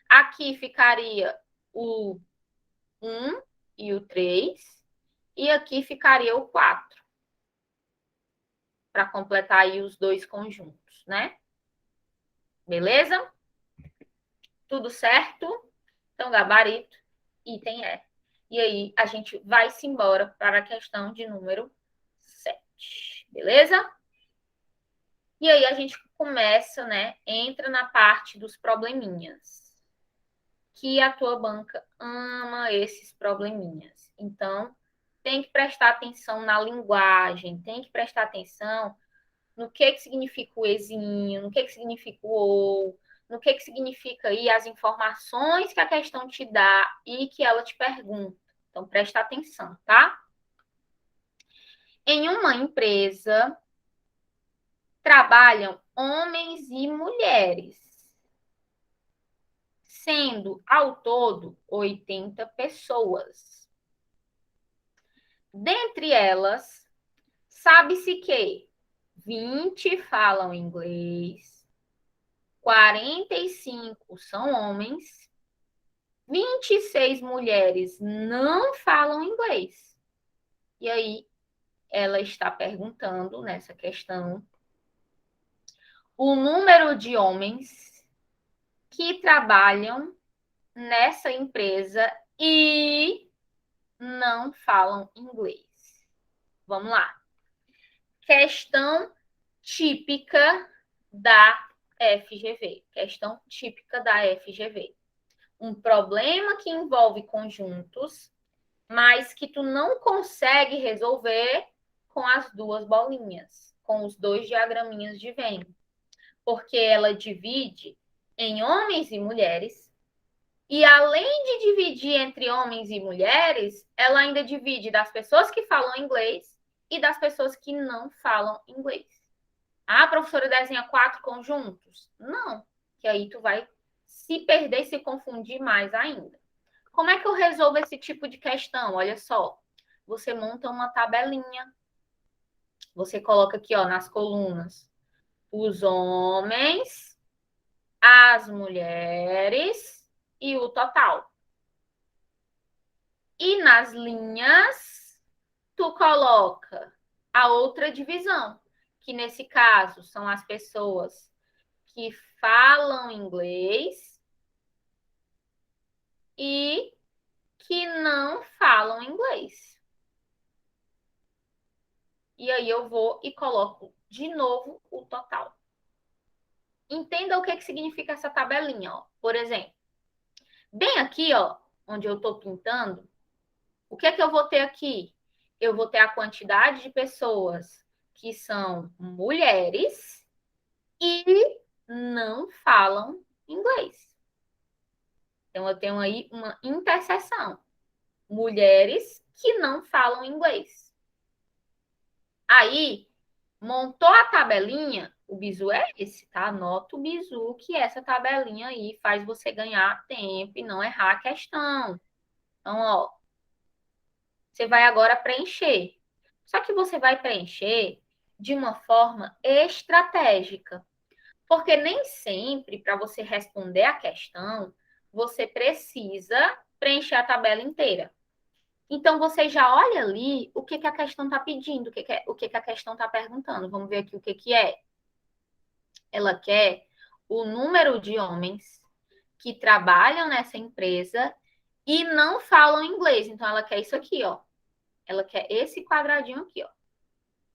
Aqui ficaria o 1 e o 3, e aqui ficaria o 4, para completar aí os dois conjuntos, né? Beleza? Tudo certo? Então, gabarito, item E. E aí, a gente vai-se embora para a questão de número 7. Beleza? E aí, a gente começa, né? Entra na parte dos probleminhas. Que a tua banca ama esses probleminhas. Então, tem que prestar atenção na linguagem, tem que prestar atenção no que significa o exinho, no que significa o ou, no que significa aí as informações que a questão te dá e que ela te pergunta. Então, presta atenção, tá? Em uma empresa, trabalham homens e mulheres, sendo ao todo 80 pessoas. Dentre elas, sabe-se que 20 falam inglês, 45 são homens, 26 mulheres não falam inglês. E aí, ela está perguntando nessa questão o número de homens que trabalham nessa empresa e não falam inglês. Vamos lá. Questão típica da FGV. Questão típica da FGV. Um problema que envolve conjuntos, mas que tu não consegue resolver com as duas bolinhas, com os dois diagraminhas de Venn. Porque ela divide em homens e mulheres, e além de dividir entre homens e mulheres, ela ainda divide das pessoas que falam inglês e das pessoas que não falam inglês. Ah, a professora desenha 4 conjuntos? Não, que aí tu vai se perder e se confundir mais ainda. Como é que eu resolvo esse tipo de questão? Olha só, você monta uma tabelinha, você coloca aqui, ó, nas colunas, os homens, as mulheres e o total. E nas linhas, tu coloca a outra divisão, que nesse caso são as pessoas que falam inglês e que não falam inglês. E aí eu vou e coloco de novo o total. Entenda o que significa essa tabelinha, ó. Por exemplo, bem aqui, ó, onde eu estou pintando, o que é que eu vou ter aqui? Eu vou ter a quantidade de pessoas que são mulheres e não falam inglês. Então, eu tenho aí uma interseção. Mulheres que não falam inglês. Aí, montou a tabelinha, o bizu é esse, tá? Anota o bizu, que essa tabelinha aí faz você ganhar tempo e não errar a questão. Então, ó, você vai agora preencher. Só que você vai preencher de uma forma estratégica. Porque nem sempre, para você responder a questão, você precisa preencher a tabela inteira. Então, você já olha ali o que a questão está pedindo, o que a questão está perguntando. Vamos ver aqui o que é. Ela quer o número de homens que trabalham nessa empresa e não falam inglês. Então, ela quer isso aqui, ó. Ela quer esse quadradinho aqui, ó.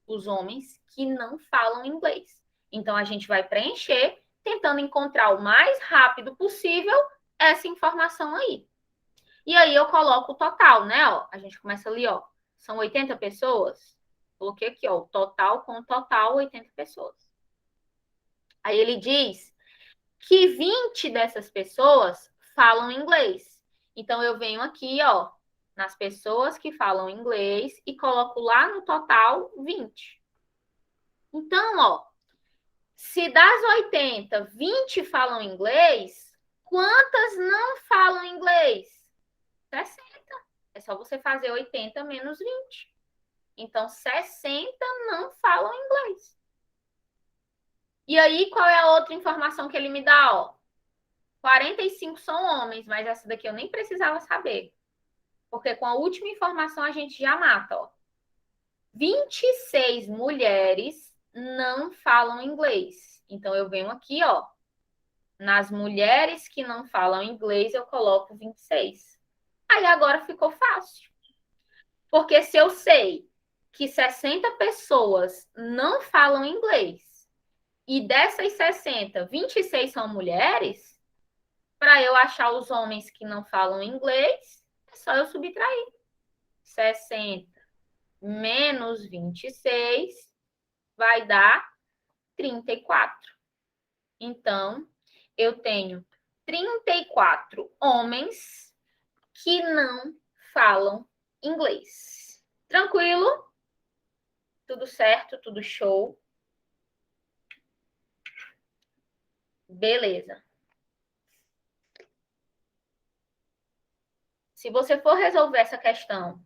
Os homens que não falam inglês. Então, a gente vai preencher, tentando encontrar o mais rápido possível essa informação aí. E aí eu coloco o total, né? Ó, a gente começa ali, ó. São 80 pessoas. Coloquei aqui, ó, o total com o total, 80 pessoas. Aí ele diz que 20 dessas pessoas falam inglês. Então, eu venho aqui, ó, nas pessoas que falam inglês e coloco lá no total 20. Então, ó, se das 80, 20 falam inglês, quantas não falam inglês? 60. É só você fazer 80 menos 20. Então, 60 não falam inglês. E aí, qual é a outra informação que ele me dá? Ó, 45 são homens, mas essa daqui eu nem precisava saber. Porque com a última informação a gente já mata, ó. 26 mulheres não falam inglês. Então, eu venho aqui, ó. Nas mulheres que não falam inglês, eu coloco 26. Aí agora ficou fácil. Porque se eu sei que 60 pessoas não falam inglês e dessas 60, 26 são mulheres, para eu achar os homens que não falam inglês, é só eu subtrair. 60 menos 26 vai dar 34. Então, eu tenho 34 homens que não falam inglês. Tranquilo? Tudo certo? Tudo show? Beleza. Se você for resolver essa questão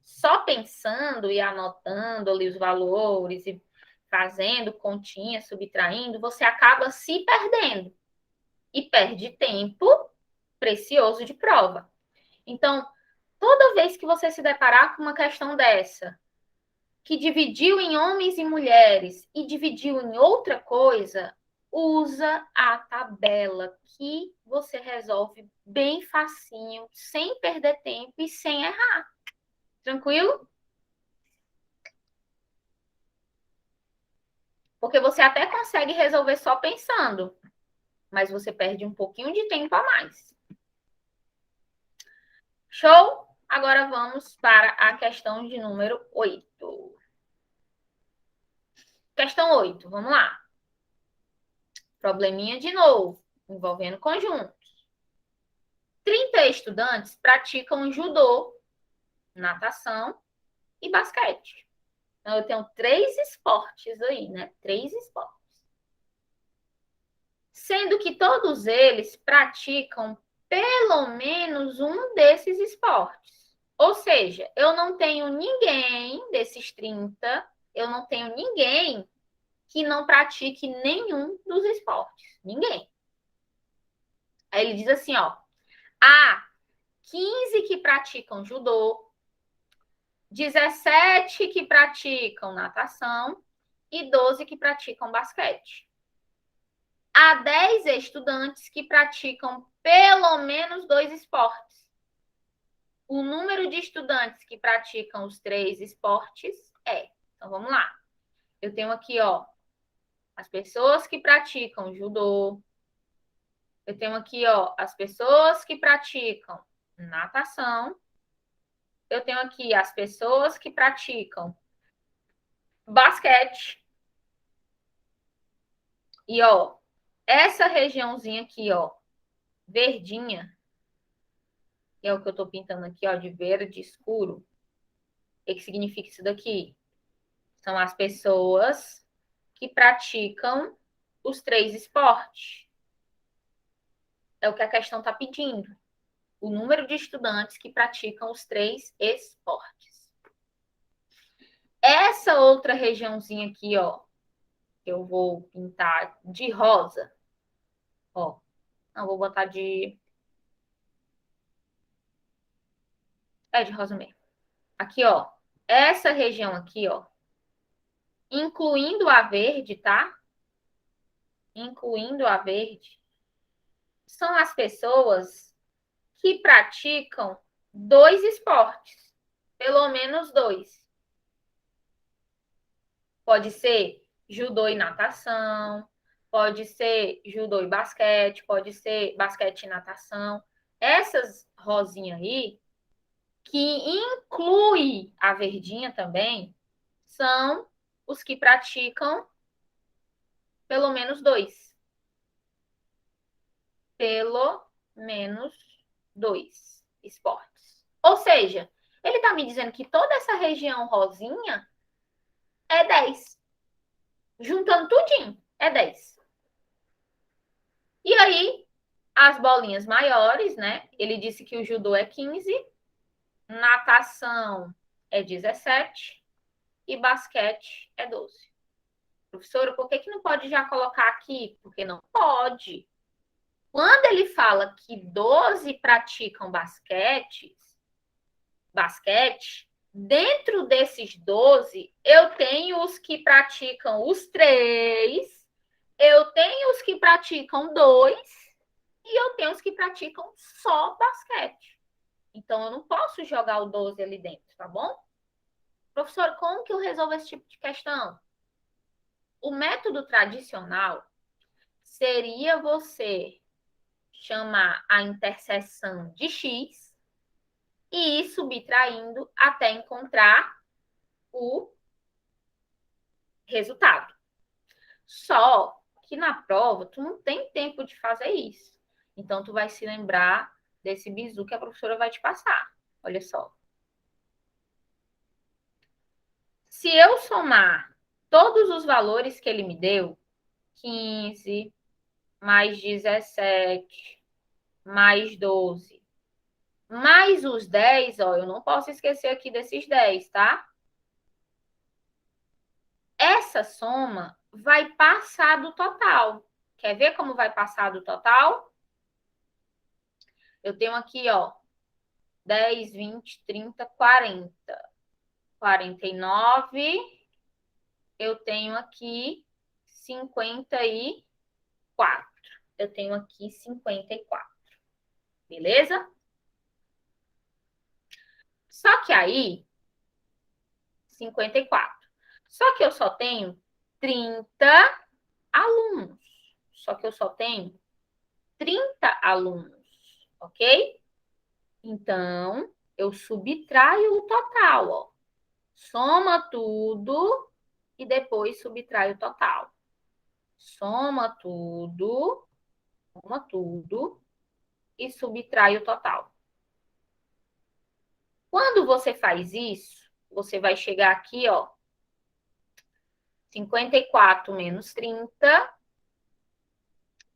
só pensando e anotando ali os valores e fazendo continha, subtraindo, você acaba se perdendo e perde tempo precioso de prova. Então, toda vez que você se deparar com uma questão dessa, que dividiu em homens e mulheres e dividiu em outra coisa, usa a tabela que você resolve bem facinho, sem perder tempo e sem errar. Tranquilo? Porque você até consegue resolver só pensando, mas você perde um pouquinho de tempo a mais. Show? Agora vamos para a questão de número 8. Questão 8, vamos lá. Probleminha de novo, envolvendo conjuntos. 30 estudantes praticam judô, natação e basquete. Então, eu tenho 3 esportes aí, né? 3 esportes. Sendo que todos eles praticam pelo menos um desses esportes. Ou seja, eu não tenho ninguém desses 30, eu não tenho ninguém que não pratique nenhum dos esportes. Ninguém. Aí ele diz assim, ó, há 15 que praticam judô, 17 que praticam natação e 12 que praticam basquete. Há 10 estudantes que praticam pelo menos 2 esportes. O número de estudantes que praticam os 3 esportes é. Então vamos lá. Eu tenho aqui, ó, as pessoas que praticam judô. Eu tenho aqui, ó, as pessoas que praticam natação. Eu tenho aqui as pessoas que praticam basquete. E, ó, essa regiãozinha aqui, ó, verdinha, que é o que eu tô pintando aqui, ó, de verde escuro. O que significa isso daqui? São as pessoas que praticam os 3 esportes. É o que a questão está pedindo. O número de estudantes que praticam os 3 esportes. Essa outra regiãozinha aqui, ó, eu vou pintar de rosa. Ó, não, vou botar de... É de rosa mesmo. Aqui, ó, essa região aqui, ó, incluindo a verde, tá? Incluindo a verde, são as pessoas que praticam 2 esportes, pelo menos 2. Pode ser judô e natação, pode ser judô e basquete, pode ser basquete e natação. Essas rosinhas aí, que inclui a verdinha também, são os que praticam pelo menos 2. Pelo menos 2 esportes. Ou seja, ele está me dizendo que toda essa região rosinha é 10. Juntando tudinho, é 10. E aí, as bolinhas maiores, né? Ele disse que o judô é 15, natação é 17 e basquete é 12. Professora, por que não pode já colocar aqui? Porque não pode. Quando ele fala que 12 praticam basquete, dentro desses 12, eu tenho os que praticam os 3, eu tenho os que praticam 2 e eu tenho os que praticam só basquete. Então, eu não posso jogar o 12 ali dentro, tá bom? Professor, como que eu resolvo esse tipo de questão? O método tradicional seria você chamar a interseção de x e ir subtraindo até encontrar o resultado. Só que na prova, tu não tem tempo de fazer isso. Então, tu vai se lembrar desse bizu que a professora vai te passar. Olha só. Se eu somar todos os valores que ele me deu, 15, mais 17, mais 12, mais os 10, ó, eu não posso esquecer aqui desses 10, tá? Essa soma vai passar do total. Quer ver como vai passar do total? Eu tenho aqui, ó, 10, 20, 30, 40. 49. Eu tenho aqui 54. Eu tenho aqui 54. Beleza? Só que aí, 54. Só que eu só tenho 30 alunos. Só que eu só tenho 30 alunos, ok? Então, eu subtraio o total, ó. Soma tudo e depois subtrai o total. Soma tudo e subtrai o total. Quando você faz isso, você vai chegar aqui, ó, 54 menos 30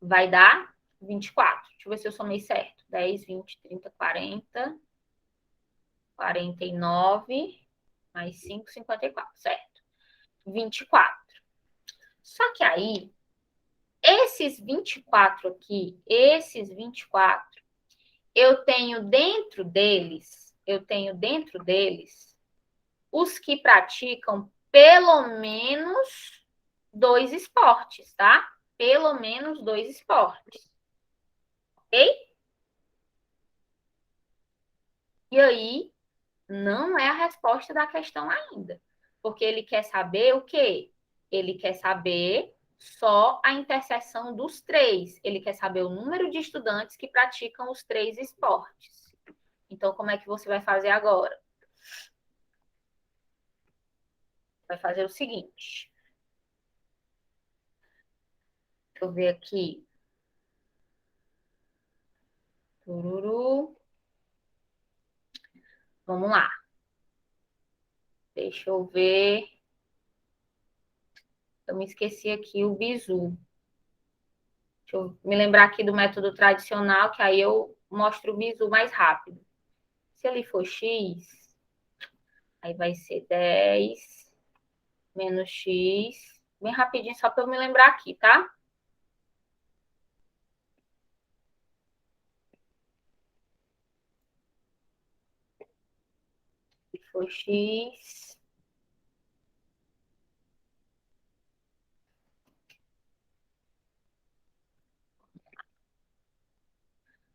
vai dar 24. Deixa eu ver se eu somei certo. 10, 20, 30, 40, 49, mais 5, 54, certo? 24. Só que aí, esses 24 aqui, eu tenho dentro deles os que praticam pelo menos 2 esportes, tá? Pelo menos 2 esportes. Ok? E aí, não é a resposta da questão ainda. Porque ele quer saber o quê? Ele quer saber só a interseção dos 3. Ele quer saber o número de estudantes que praticam os 3 esportes. Então, como é que você vai fazer agora? Vai fazer o seguinte. Deixa eu ver aqui. Tururu. Vamos lá. Deixa eu ver. Eu me esqueci aqui o bizu. Deixa eu me lembrar aqui do método tradicional, que aí eu mostro o bizu mais rápido. Se ele for x, aí vai ser 10 menos x. Bem rapidinho, só para eu me lembrar aqui, tá? Se for x,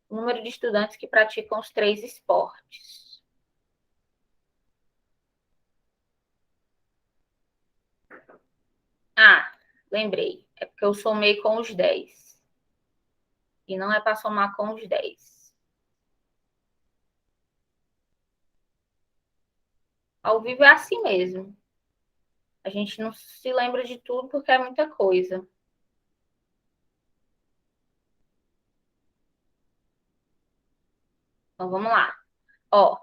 o número de estudantes que praticam os 3 esportes. Ah, lembrei. É porque eu somei com os 10. E não é para somar com os 10. Ao vivo é assim mesmo. A gente não se lembra de tudo porque é muita coisa. Então, vamos lá. Ó,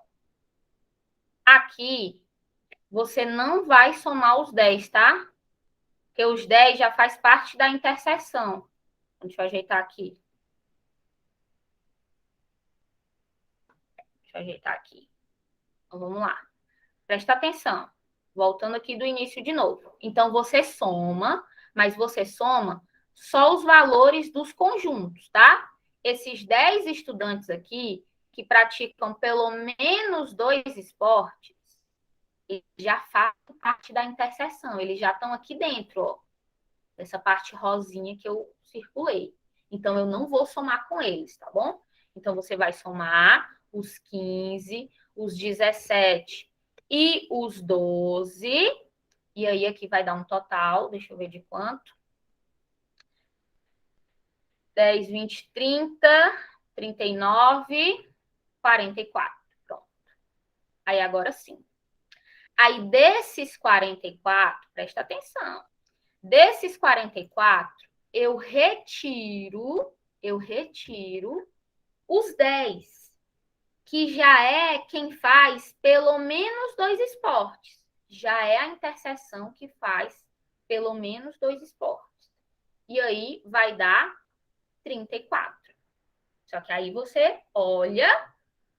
aqui, você não vai somar os 10, tá? Porque os 10 já faz parte da interseção. Deixa eu ajeitar aqui. Deixa eu ajeitar aqui. Então, vamos lá. Presta atenção. Voltando aqui do início de novo. Então, você soma, mas você soma só os valores dos conjuntos, tá? Esses 10 estudantes aqui, que praticam pelo menos 2 esportes, eles já fazem parte da interseção. Eles já estão aqui dentro, ó. Dessa parte rosinha que eu circulei. Então, eu não vou somar com eles, tá bom? Então, você vai somar os 15, os 17 e os 12. E aí, aqui vai dar um total. Deixa eu ver de quanto. 10, 20, 30, 39, 44. Pronto. Aí, agora sim. Aí, desses 44, presta atenção. Desses 44, eu retiro os 10, que já é quem faz pelo menos 2 esportes. Já é a interseção que faz pelo menos 2 esportes. E aí vai dar 34. Só que aí você olha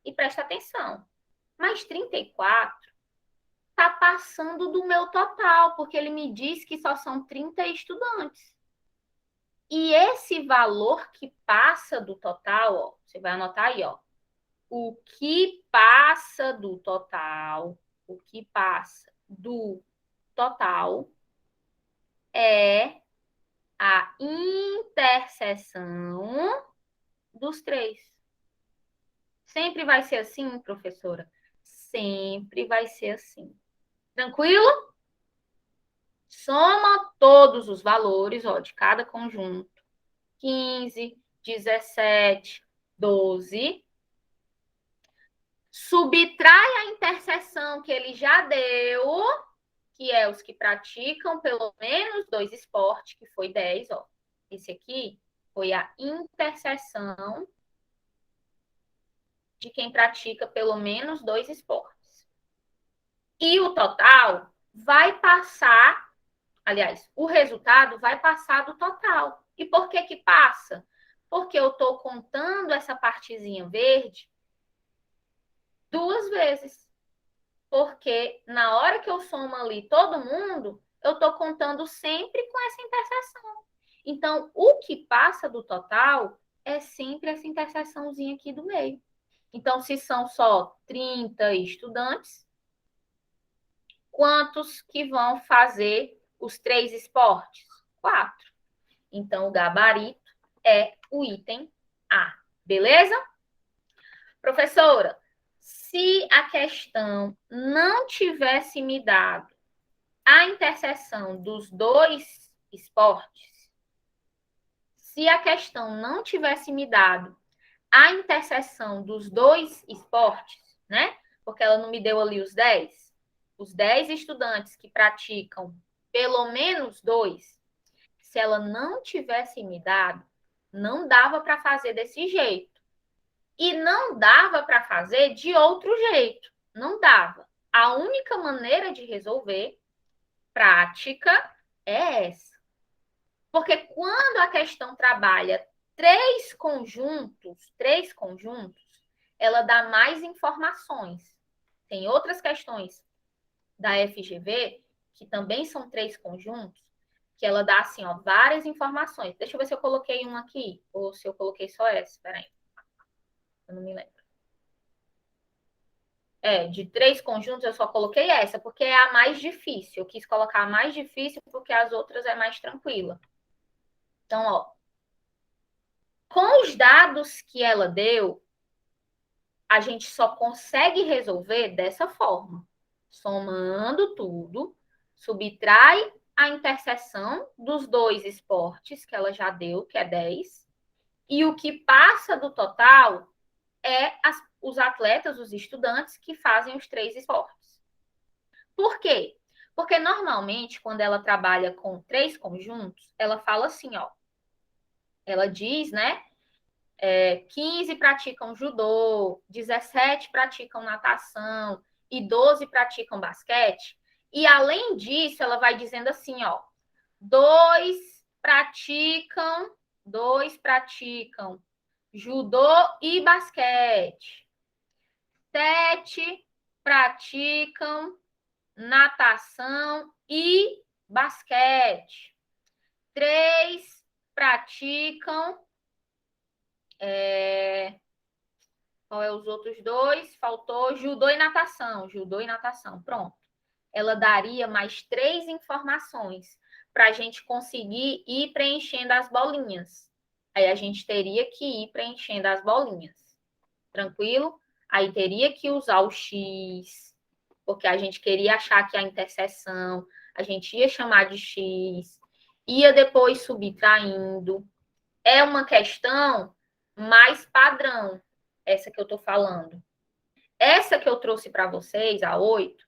e presta atenção. Mas 34 está passando do meu total, porque ele me diz que só são 30 estudantes. E esse valor que passa do total, ó, você vai anotar aí, ó. O que passa do total, o que passa do total é a interseção dos três. Sempre vai ser assim, professora? Sempre vai ser assim. Tranquilo? Soma todos os valores, ó, de cada conjunto. 15, 17, 12. Subtrai a interseção que ele já deu, que é os que praticam pelo menos 2 esportes, que foi 10, ó. Esse aqui foi a interseção de quem pratica pelo menos 2 esportes. E o total vai passar, aliás, o resultado vai passar do total. E por que que passa? Porque eu estou contando essa partezinha verde 2 vezes. Porque na hora que eu somo ali todo mundo, eu estou contando sempre com essa interseção. Então, o que passa do total é sempre essa interseçãozinha aqui do meio. Então, se são só 30 estudantes, quantos que vão fazer os 3 esportes? 4. Então, o gabarito é o item A. Beleza? Professora, se a questão não tivesse me dado a interseção dos 2 esportes, se a questão não tivesse me dado a interseção dos 2 esportes, né? Porque ela não me deu ali os 10 estudantes que praticam pelo menos 2, se ela não tivesse me dado, não dava para fazer desse jeito. E não dava para fazer de outro jeito. Não dava. A única maneira de resolver prática é essa. Porque quando a questão trabalha 3 conjuntos, ela dá mais informações. Tem outras questões da FGV, que também são 3 conjuntos, que ela dá, assim, ó, várias informações. Deixa eu ver se eu coloquei um aqui, ou se eu coloquei só essa. Espera aí. Eu não me lembro. De 3 conjuntos eu só coloquei essa, porque é a mais difícil. Eu quis colocar a mais difícil porque as outras é mais tranquila. Então, ó, com os dados que ela deu, a gente só consegue resolver dessa forma. Somando tudo, subtrai a interseção dos 2 esportes que ela já deu, que é 10, e o que passa do total é os atletas, os estudantes que fazem os 3 esportes. Por quê? Porque normalmente, quando ela trabalha com 3 conjuntos, ela fala assim, ó. Ela diz, né? 15 praticam judô, 17 praticam natação e 12 praticam basquete. E além disso, ela vai dizendo assim, ó, dois praticam judô e basquete. 7 praticam natação e basquete. 3 praticam. Qual é os outros 2? Faltou judô e natação. Judô e natação. Pronto. Ela daria mais 3 informações para a gente conseguir ir preenchendo as bolinhas. Aí a gente teria que ir preenchendo as bolinhas. Tranquilo? Aí teria que usar o X, porque a gente queria achar aqui a interseção, a gente ia chamar de X, ia depois subtraindo. É uma questão mais padrão, essa que eu estou falando. Essa que eu trouxe para vocês, a 8,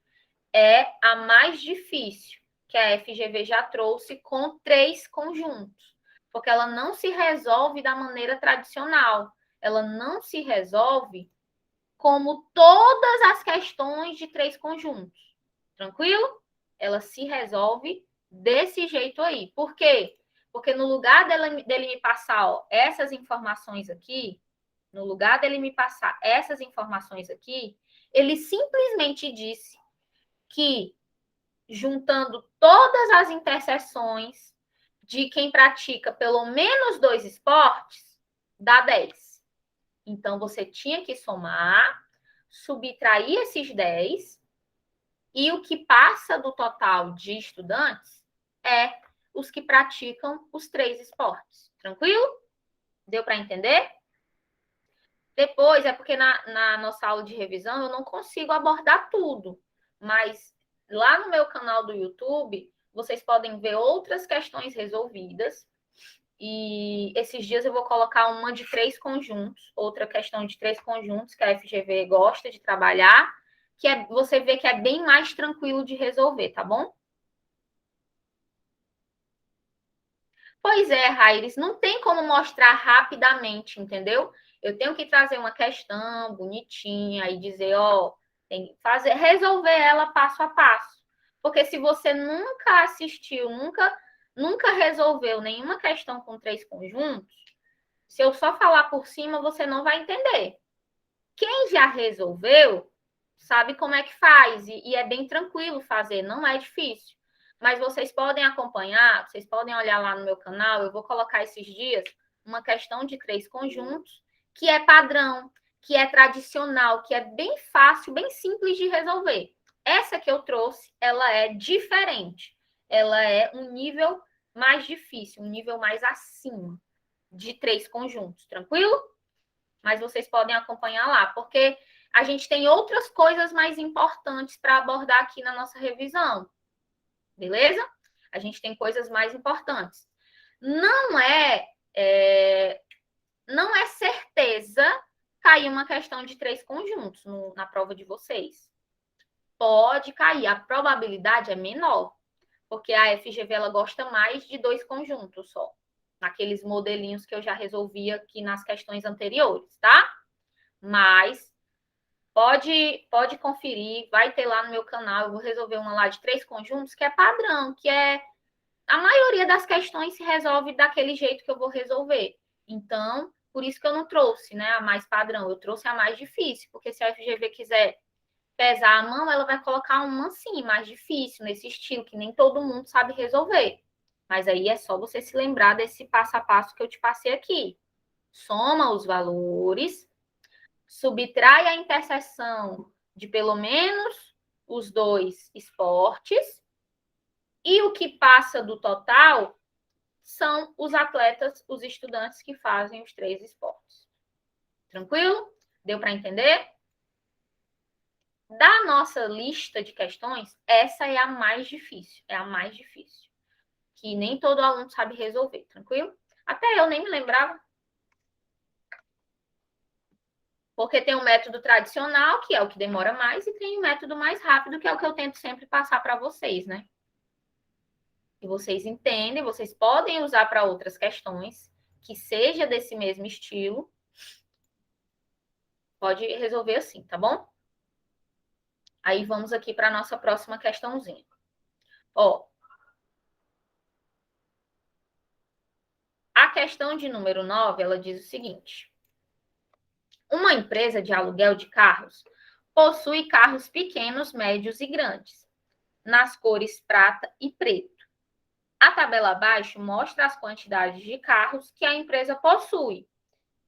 é a mais difícil, que a FGV já trouxe com 3 conjuntos, porque ela não se resolve da maneira tradicional, ela não se resolve como todas as questões de 3 conjuntos. Tranquilo? Ela se resolve desse jeito aí. Por quê? Porque no lugar dele me passar ó, essas informações aqui, no lugar dele me passar essas informações aqui, ele simplesmente disse que juntando todas as interseções de quem pratica pelo menos 2 esportes, dá 10. Então, você tinha que somar, subtrair esses 10, e o que passa do total de estudantes é os que praticam os 3 esportes. Tranquilo? Deu para entender? Depois, é porque na nossa aula de revisão eu não consigo abordar tudo, mas lá no meu canal do YouTube, vocês podem ver outras questões resolvidas. E esses dias eu vou colocar uma de 3 conjuntos, outra questão de 3 conjuntos que a FGV gosta de trabalhar, que é, você vê que é bem mais tranquilo de resolver, tá bom? Pois é, Rairis, não tem como mostrar rapidamente, entendeu? Eu tenho que trazer uma questão bonitinha e dizer, ó, tem que fazer, resolver ela passo a passo. Porque se você nunca assistiu, nunca resolveu nenhuma questão com 3 conjuntos, se eu só falar por cima, você não vai entender. Quem já resolveu, sabe como é que faz, e é bem tranquilo fazer, não é difícil. Mas vocês podem acompanhar, vocês podem olhar lá no meu canal, eu vou colocar esses dias uma questão de 3 conjuntos, que é padrão, que é tradicional, que é bem fácil, bem simples de resolver. Essa que eu trouxe, ela é diferente. Ela é um nível mais difícil, um nível mais acima de 3 conjuntos, tranquilo? Mas vocês podem acompanhar lá, porque a gente tem outras coisas mais importantes para abordar aqui na nossa revisão, beleza? A gente tem coisas mais importantes. Não é certeza cair uma questão de 3 conjuntos na prova de vocês. Pode cair, a probabilidade é menor, porque a FGV ela gosta mais de 2 conjuntos só, naqueles modelinhos que eu já resolvi aqui nas questões anteriores, tá? Mas pode conferir, vai ter lá no meu canal, eu vou resolver uma lá de 3 conjuntos, que é padrão, que é a maioria das questões se resolve daquele jeito que eu vou resolver. Então, por isso que eu não trouxe, né, a mais padrão, eu trouxe a mais difícil, porque se a FGV quiser pesar a mão, ela vai colocar uma assim, mais difícil, nesse estilo, que nem todo mundo sabe resolver. Mas aí é só você se lembrar desse passo a passo que eu te passei aqui. Soma os valores, subtrai a interseção de pelo menos os 2 esportes, e o que passa do total são os atletas, os estudantes que fazem os 3 esportes. Tranquilo? Deu para entender? Da nossa lista de questões, essa é a mais difícil, que nem todo aluno sabe resolver, tranquilo? Até eu nem me lembrava. Porque tem o método tradicional, que é o que demora mais, e tem o método mais rápido, que é o que eu tento sempre passar para vocês, né? E vocês entendem, vocês podem usar para outras questões, que seja desse mesmo estilo, Pode resolver assim, tá bom? Aí vamos aqui para a nossa próxima questãozinha. Ó, a questão de número 9, ela diz o seguinte: uma empresa de aluguel de carros possui carros pequenos, médios e grandes, nas cores prata e preto. A tabela abaixo mostra as quantidades de carros que a empresa possui.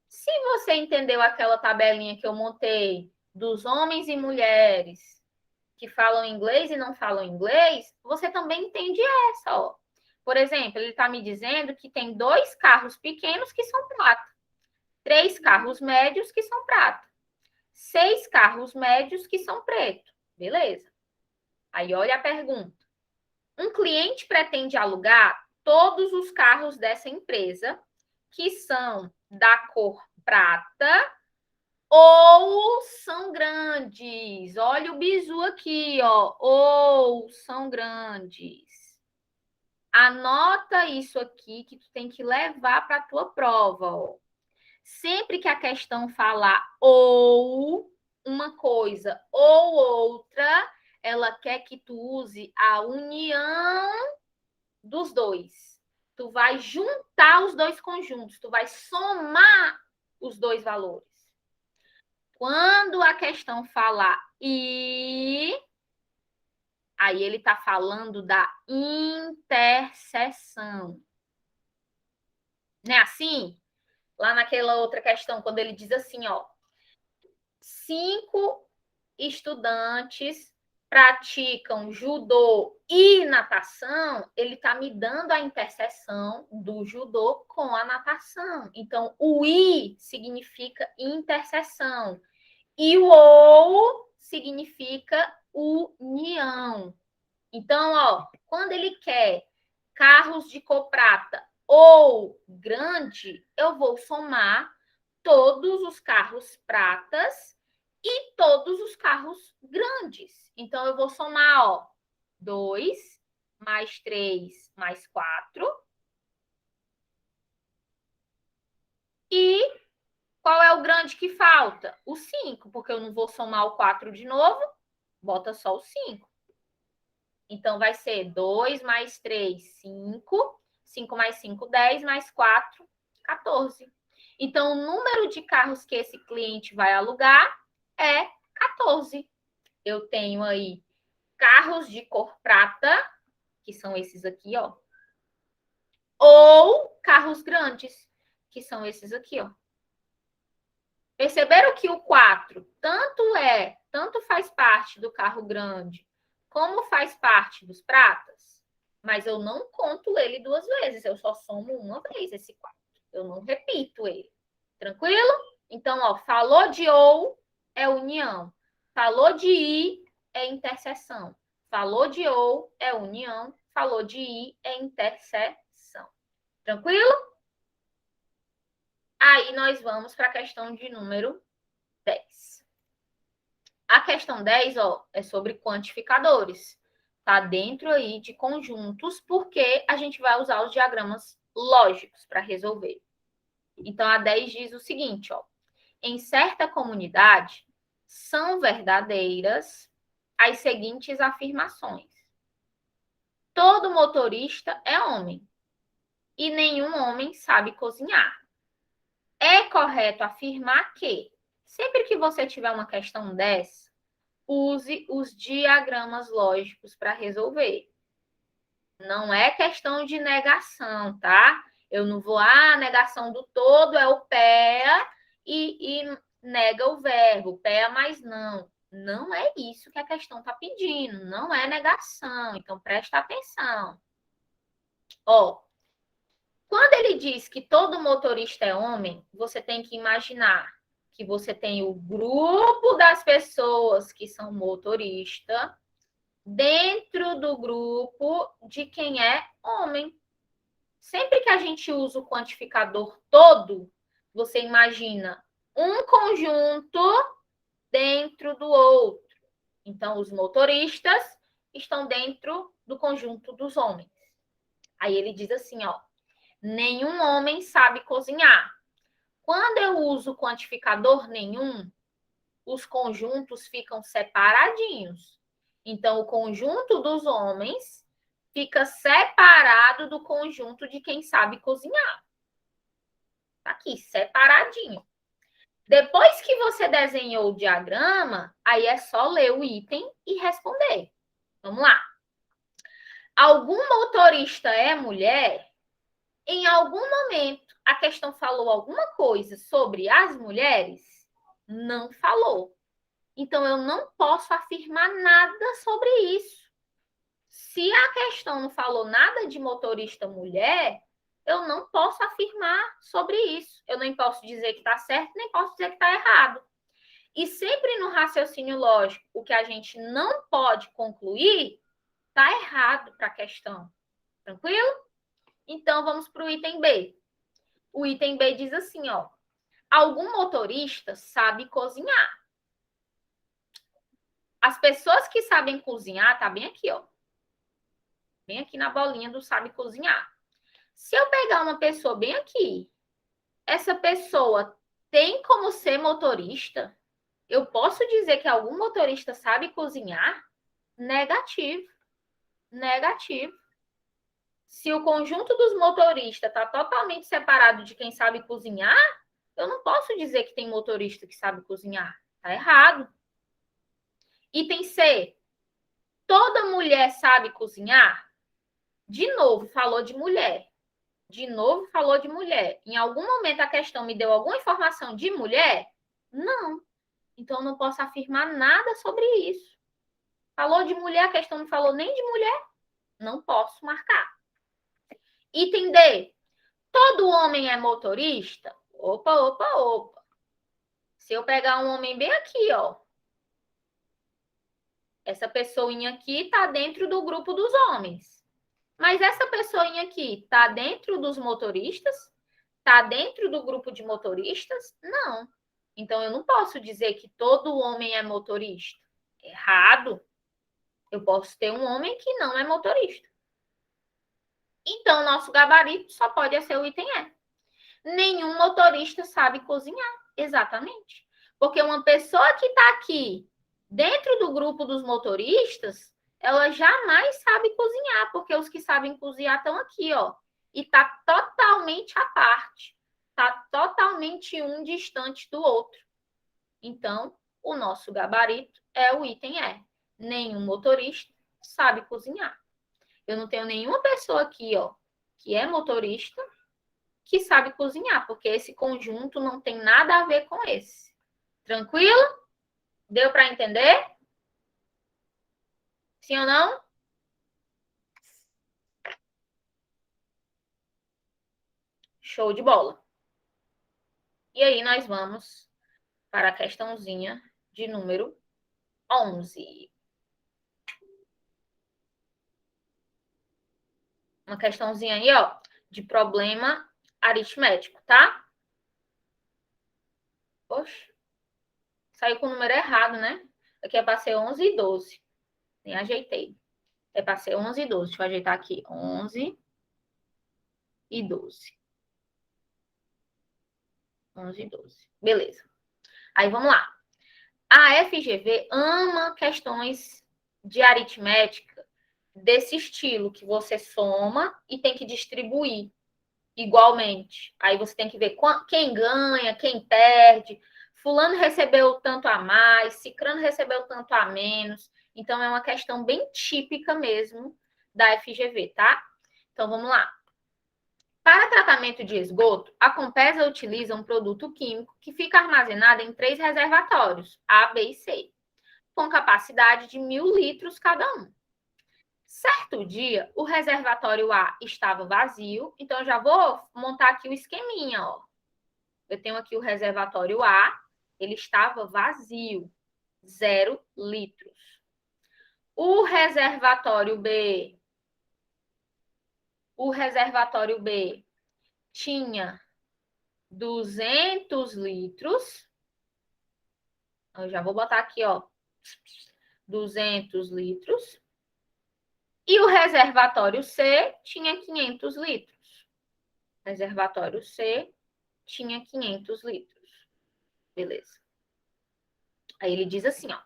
Se você entendeu aquela tabelinha que eu montei dos homens e mulheres que falam inglês e não falam inglês, você também entende essa, ó. Por exemplo, ele está me dizendo que tem 2 carros pequenos que são prata, 3 carros médios que são prata, 6 carros médios que são preto. Beleza. Aí olha a pergunta. Um cliente pretende alugar todos os carros dessa empresa que são da cor prata ou são grandes. Olha o bizu aqui, ó. Ou são grandes. Anota isso aqui que tu tem que levar para a tua prova, ó. Sempre que a questão falar ou uma coisa ou outra, ela quer que tu use a união dos dois. Tu vai juntar os dois conjuntos, tu vai somar os dois valores. Quando a questão falar e, aí ele está falando da interseção. Não é assim? Lá naquela outra questão, quando ele diz assim, ó, 5 estudantes praticam judô e natação, ele está me dando a interseção do judô com a natação. Então, o I significa interseção. E o ou significa união. Então, ó, quando ele quer carros de cor prata ou grande, eu vou somar todos os carros pratas e todos os carros grandes. Então, eu vou somar, ó, 2 mais 3 mais 4. E qual é o grande que falta? O 5, porque eu não vou somar o 4 de novo, bota só o 5. Então, vai ser 2 mais 3, 5. 5 mais 5, 10, mais 4, 14. Então, o número de carros que esse cliente vai alugar é 14. Eu tenho aí carros de cor prata, que são esses aqui, ó. Ou carros grandes, que são esses aqui, ó. Perceberam que o 4 tanto faz parte do carro grande, como faz parte dos pratas? Mas eu não conto ele 2 vezes, eu só somo uma vez esse 4. Eu não repito ele. Tranquilo? Então, ó, falou de ou é união. Falou de i é interseção. Falou de ou é união. Falou de i é interseção. Tranquilo? Aí nós vamos para a questão de número 10. A questão 10, ó, é sobre quantificadores. Tá dentro aí de conjuntos, porque a gente vai usar os diagramas lógicos para resolver. Então, a 10 diz o seguinte, ó. Em certa comunidade, são verdadeiras as seguintes afirmações. Todo motorista é homem e nenhum homem sabe cozinhar. É correto afirmar que, sempre que você tiver uma questão dessa, use os diagramas lógicos para resolver. Não é questão de negação, tá? Eu não vou, a negação do todo é o PEA e nega o verbo, PEA mais não. Não é isso que a questão está pedindo, não é negação, então presta atenção. Ó, quando ele diz que todo motorista é homem, você tem que imaginar que você tem o grupo das pessoas que são motorista dentro do grupo de quem é homem. Sempre que a gente usa o quantificador todo, você imagina um conjunto dentro do outro. Então, os motoristas estão dentro do conjunto dos homens. Aí ele diz assim, ó, nenhum homem sabe cozinhar. Quando eu uso quantificador nenhum, os conjuntos ficam separadinhos. Então, o conjunto dos homens fica separado do conjunto de quem sabe cozinhar. Tá aqui, separadinho. Depois que você desenhou o diagrama, aí é só ler o item e responder. Vamos lá. Algum motorista é mulher? Em algum momento, a questão falou alguma coisa sobre as mulheres? Não falou. Então, eu não posso afirmar nada sobre isso. Se a questão não falou nada de motorista mulher, eu não posso afirmar sobre isso. Eu nem posso dizer que está certo, nem posso dizer que está errado. E sempre no raciocínio lógico, o que a gente não pode concluir está errado para a questão. Tranquilo? Então, vamos para o item B. O item B diz assim, ó. Algum motorista sabe cozinhar. As pessoas que sabem cozinhar, tá bem aqui, ó. Bem aqui na bolinha do sabe cozinhar. Se eu pegar uma pessoa bem aqui, essa pessoa tem como ser motorista? Eu posso dizer que algum motorista sabe cozinhar? Negativo. Negativo. Se o conjunto dos motoristas está totalmente separado de quem sabe cozinhar, eu não posso dizer que tem motorista que sabe cozinhar. Tá errado. Item C. Toda mulher sabe cozinhar? De novo, falou de mulher. De novo, falou de mulher. Em algum momento a questão me deu alguma informação de mulher? Não. Então, eu não posso afirmar nada sobre isso. Falou de mulher, a questão não falou nem de mulher? Não posso marcar. Item D. Todo homem é motorista? Opa, opa, opa. Se eu pegar um homem bem aqui, ó. Essa pessoinha aqui está dentro do grupo dos homens. Mas essa pessoinha aqui está dentro dos motoristas? Está dentro do grupo de motoristas? Não. Então, eu não posso dizer que todo homem é motorista. Errado. Eu posso ter um homem que não é motorista. Então, nosso gabarito só pode ser o item E. Nenhum motorista sabe cozinhar. Exatamente. Porque uma pessoa que está aqui dentro do grupo dos motoristas, ela jamais sabe cozinhar, porque os que sabem cozinhar estão aqui, ó. E está totalmente à parte. Está totalmente um distante do outro. Então, o nosso gabarito é o item E. Nenhum motorista sabe cozinhar. Eu não tenho nenhuma pessoa aqui, ó, que é motorista, que sabe cozinhar, porque esse conjunto não tem nada a ver com esse. Tranquilo? Deu para entender? Sim ou não? Show de bola. E aí nós vamos para a questãozinha de número 11. Uma questãozinha aí, ó, de problema aritmético, tá? Oxe, saiu com o número errado, né? Aqui é para ser 11 e 12. Nem ajeitei. É para ser 11 e 12. Deixa eu ajeitar aqui. 11 e 12. 11 e 12. Beleza. Aí vamos lá. A FGV ama questões de aritmética desse estilo, que você soma e tem que distribuir igualmente. Aí você tem que ver quem ganha, quem perde. Fulano recebeu tanto a mais, Cicrano recebeu tanto a menos. Então, é uma questão bem típica mesmo da FGV, tá? Então, vamos lá. Para tratamento de esgoto, a Compesa utiliza um produto químico que fica armazenado em 3 reservatórios, A, B e C, com capacidade de 1.000 litros cada um. Certo dia, o reservatório A estava vazio, então eu já vou montar aqui o esqueminha, ó. Eu tenho aqui o reservatório A, ele estava vazio, 0 litros. O reservatório B tinha 200 litros. Eu já vou botar aqui, ó, 200 litros. E o reservatório C tinha 500 litros. Reservatório C, tinha 500 litros. Beleza. Aí ele diz assim, ó.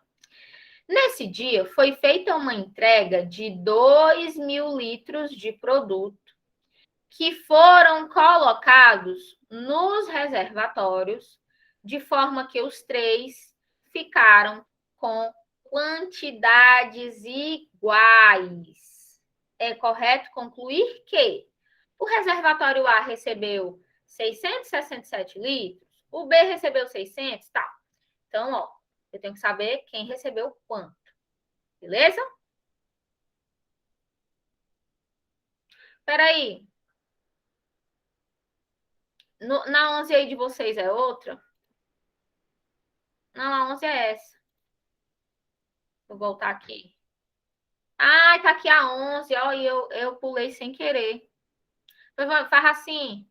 Nesse dia, foi feita uma entrega de 2.000 litros de produto que foram colocados nos reservatórios, de forma que os três ficaram com quantidades iguais. É correto concluir que o reservatório A recebeu 667 litros, o B recebeu 600, tá. Então, ó, eu tenho que saber quem recebeu quanto. Beleza? Peraí. Na 11 aí de vocês é outra? Não, a 11 é essa. Vou voltar aqui. Ah, tá aqui a 11, ó, e eu pulei sem querer. Faz assim,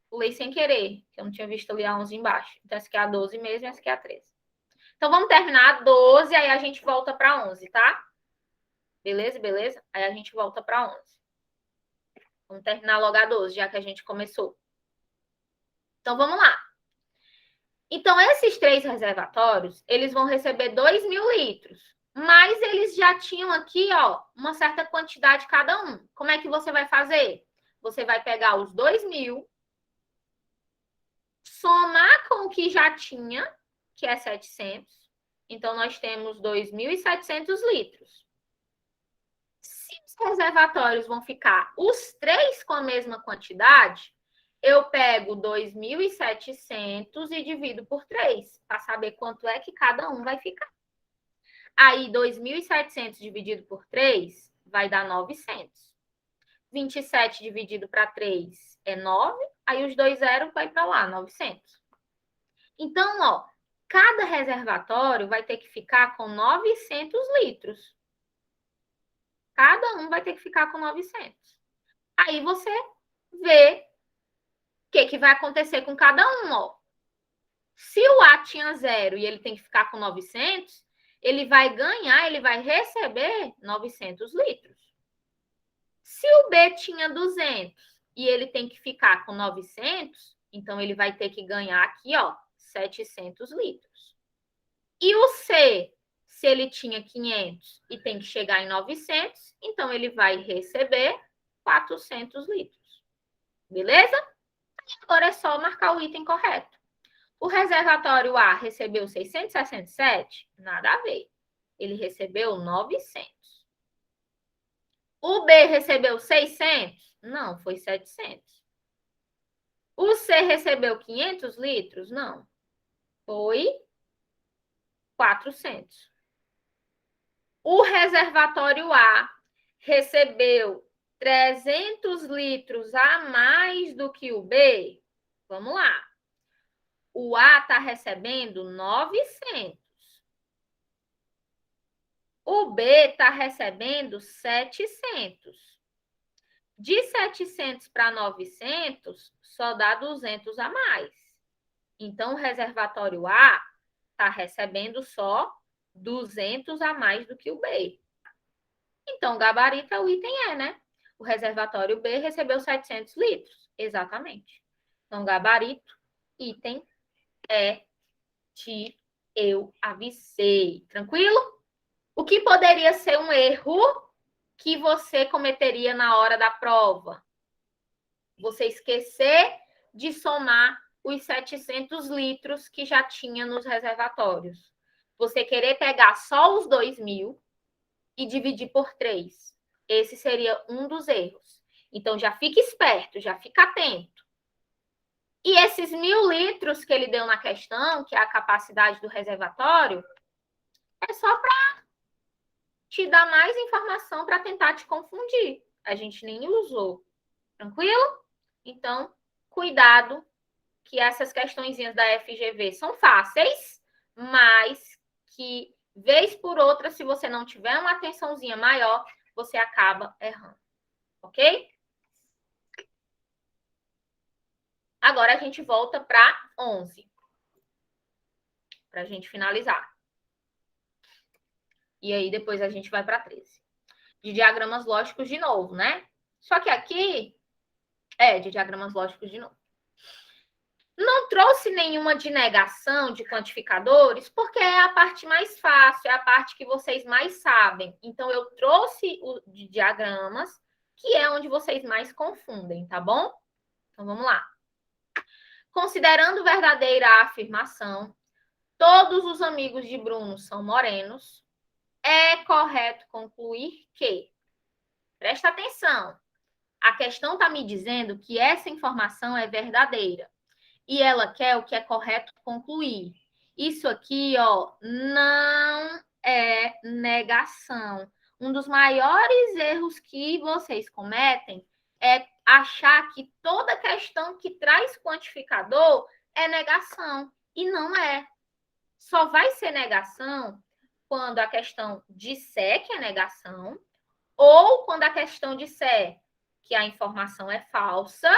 pulei sem querer, que eu não tinha visto ali a 11 embaixo. Então, essa aqui é a 12 mesmo e essa aqui é a 13. Então, vamos terminar a 12, aí a gente volta para 11, tá? Beleza, beleza? Aí a gente volta para 11. Vamos terminar logo a 12, já que a gente começou. Então, vamos lá. Então, esses três reservatórios, eles vão receber 2.000 litros. Mas eles já tinham aqui, ó, uma certa quantidade cada um. Como é que você vai fazer? Você vai pegar os 2.000, somar com o que já tinha, que é 700. Então, nós temos 2.700 litros. Se os reservatórios vão ficar os três com a mesma quantidade, eu pego 2.700 e divido por 3, para saber quanto é que cada um vai ficar. Aí, 2.700 dividido por 3 vai dar 900. 27 dividido para 3 é 9. Aí, os dois zeros vai para lá, 900. Então, ó, cada reservatório vai ter que ficar com 900 litros. Cada um vai ter que ficar com 900. Aí, você vê o que vai acontecer com cada um, ó. Se o A tinha 0 e ele tem que ficar com 900, ele vai ganhar, ele vai receber 900 litros. Se o B tinha 200 e ele tem que ficar com 900, então ele vai ter que ganhar aqui, ó, 700 litros. E o C, se ele tinha 500 e tem que chegar em 900, então ele vai receber 400 litros. Beleza? Agora é só marcar o item correto. O reservatório A recebeu 667? Nada a ver. Ele recebeu 900. O B recebeu 600? Não, foi 700. O C recebeu 500 litros? Não, foi 400. O reservatório A recebeu 300 litros a mais do que o B? Vamos lá. O A está recebendo 900. O B está recebendo 700. De 700 para 900, só dá 200 a mais. Então, o reservatório A está recebendo só 200 a mais do que o B. Então, o gabarito é o item E, né? O reservatório B recebeu 700 litros. Exatamente. Então, gabarito, item E de eu avisei. Tranquilo? O que poderia ser um erro que você cometeria na hora da prova? Você esquecer de somar os 700 litros que já tinha nos reservatórios. Você querer pegar só os 2.000 e dividir por 3. Esse seria um dos erros. Então, já fica esperto, já fica atento. E esses 1.000 litros que ele deu na questão, que é a capacidade do reservatório, é só para te dar mais informação para tentar te confundir. A gente nem usou. Tranquilo? Então, cuidado, que essas questõezinhas da FGV são fáceis, mas que, vez por outra, se você não tiver uma atençãozinha maior, você acaba errando. Ok? Agora a gente volta para 11. Para a gente finalizar. E aí, depois a gente vai para 13. De diagramas lógicos de novo, né? Só que aqui... de diagramas lógicos de novo. Não trouxe nenhuma de negação de quantificadores, porque é a parte mais fácil, é a parte que vocês mais sabem. Então, eu trouxe o de diagramas, que é onde vocês mais confundem, tá bom? Então, vamos lá. Considerando verdadeira a afirmação, todos os amigos de Bruno são morenos, é correto concluir que, presta atenção, a questão está me dizendo que essa informação é verdadeira. E ela quer o que é correto concluir. Isso aqui, ó, não é negação. Um dos maiores erros que vocês cometem é achar que toda questão que traz quantificador é negação. E não é. Só vai ser negação quando a questão disser que é negação ou quando a questão disser que a informação é falsa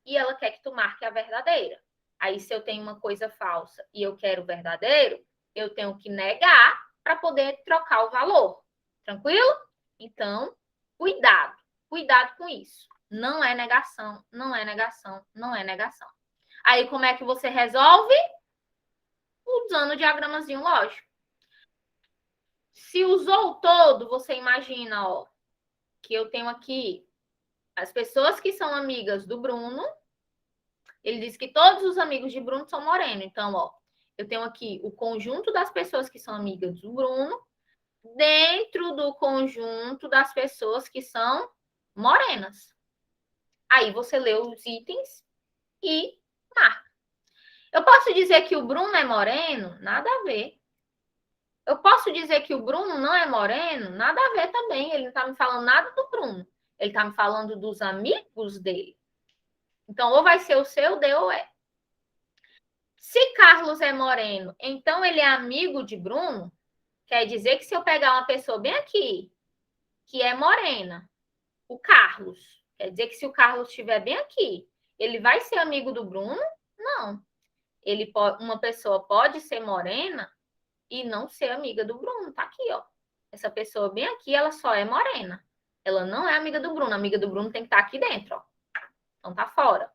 e ela quer que tu marque a verdadeira. Aí, se eu tenho uma coisa falsa e eu quero o verdadeiro, eu tenho que negar para poder trocar o valor. Tranquilo? Então, cuidado. Cuidado com isso. Não é negação, não é negação, não é negação. Aí, como é que você resolve? Usando o diagramazinho lógico. Se usou o todo, você imagina, ó, que eu tenho aqui as pessoas que são amigas do Bruno. Ele diz que todos os amigos de Bruno são morenos. Então, ó, eu tenho aqui o conjunto das pessoas que são amigas do Bruno dentro do conjunto das pessoas que são morenas. Aí você lê os itens e marca. Eu posso dizer que o Bruno é moreno? Nada a ver. Eu posso dizer que o Bruno não é moreno? Nada a ver também. Ele não está me falando nada do Bruno. Ele está me falando dos amigos dele. Então, ou vai ser o seu, D ou é. Se Carlos é moreno, então ele é amigo de Bruno? Quer dizer que se eu pegar uma pessoa bem aqui, que é morena, o Carlos, quer dizer que se o Carlos estiver bem aqui, ele vai ser amigo do Bruno? Não. Uma pessoa pode ser morena e não ser amiga do Bruno. Tá aqui, ó. Essa pessoa bem aqui, ela só é morena. Ela não é amiga do Bruno. A amiga do Bruno tem que estar aqui dentro, ó. Então tá fora.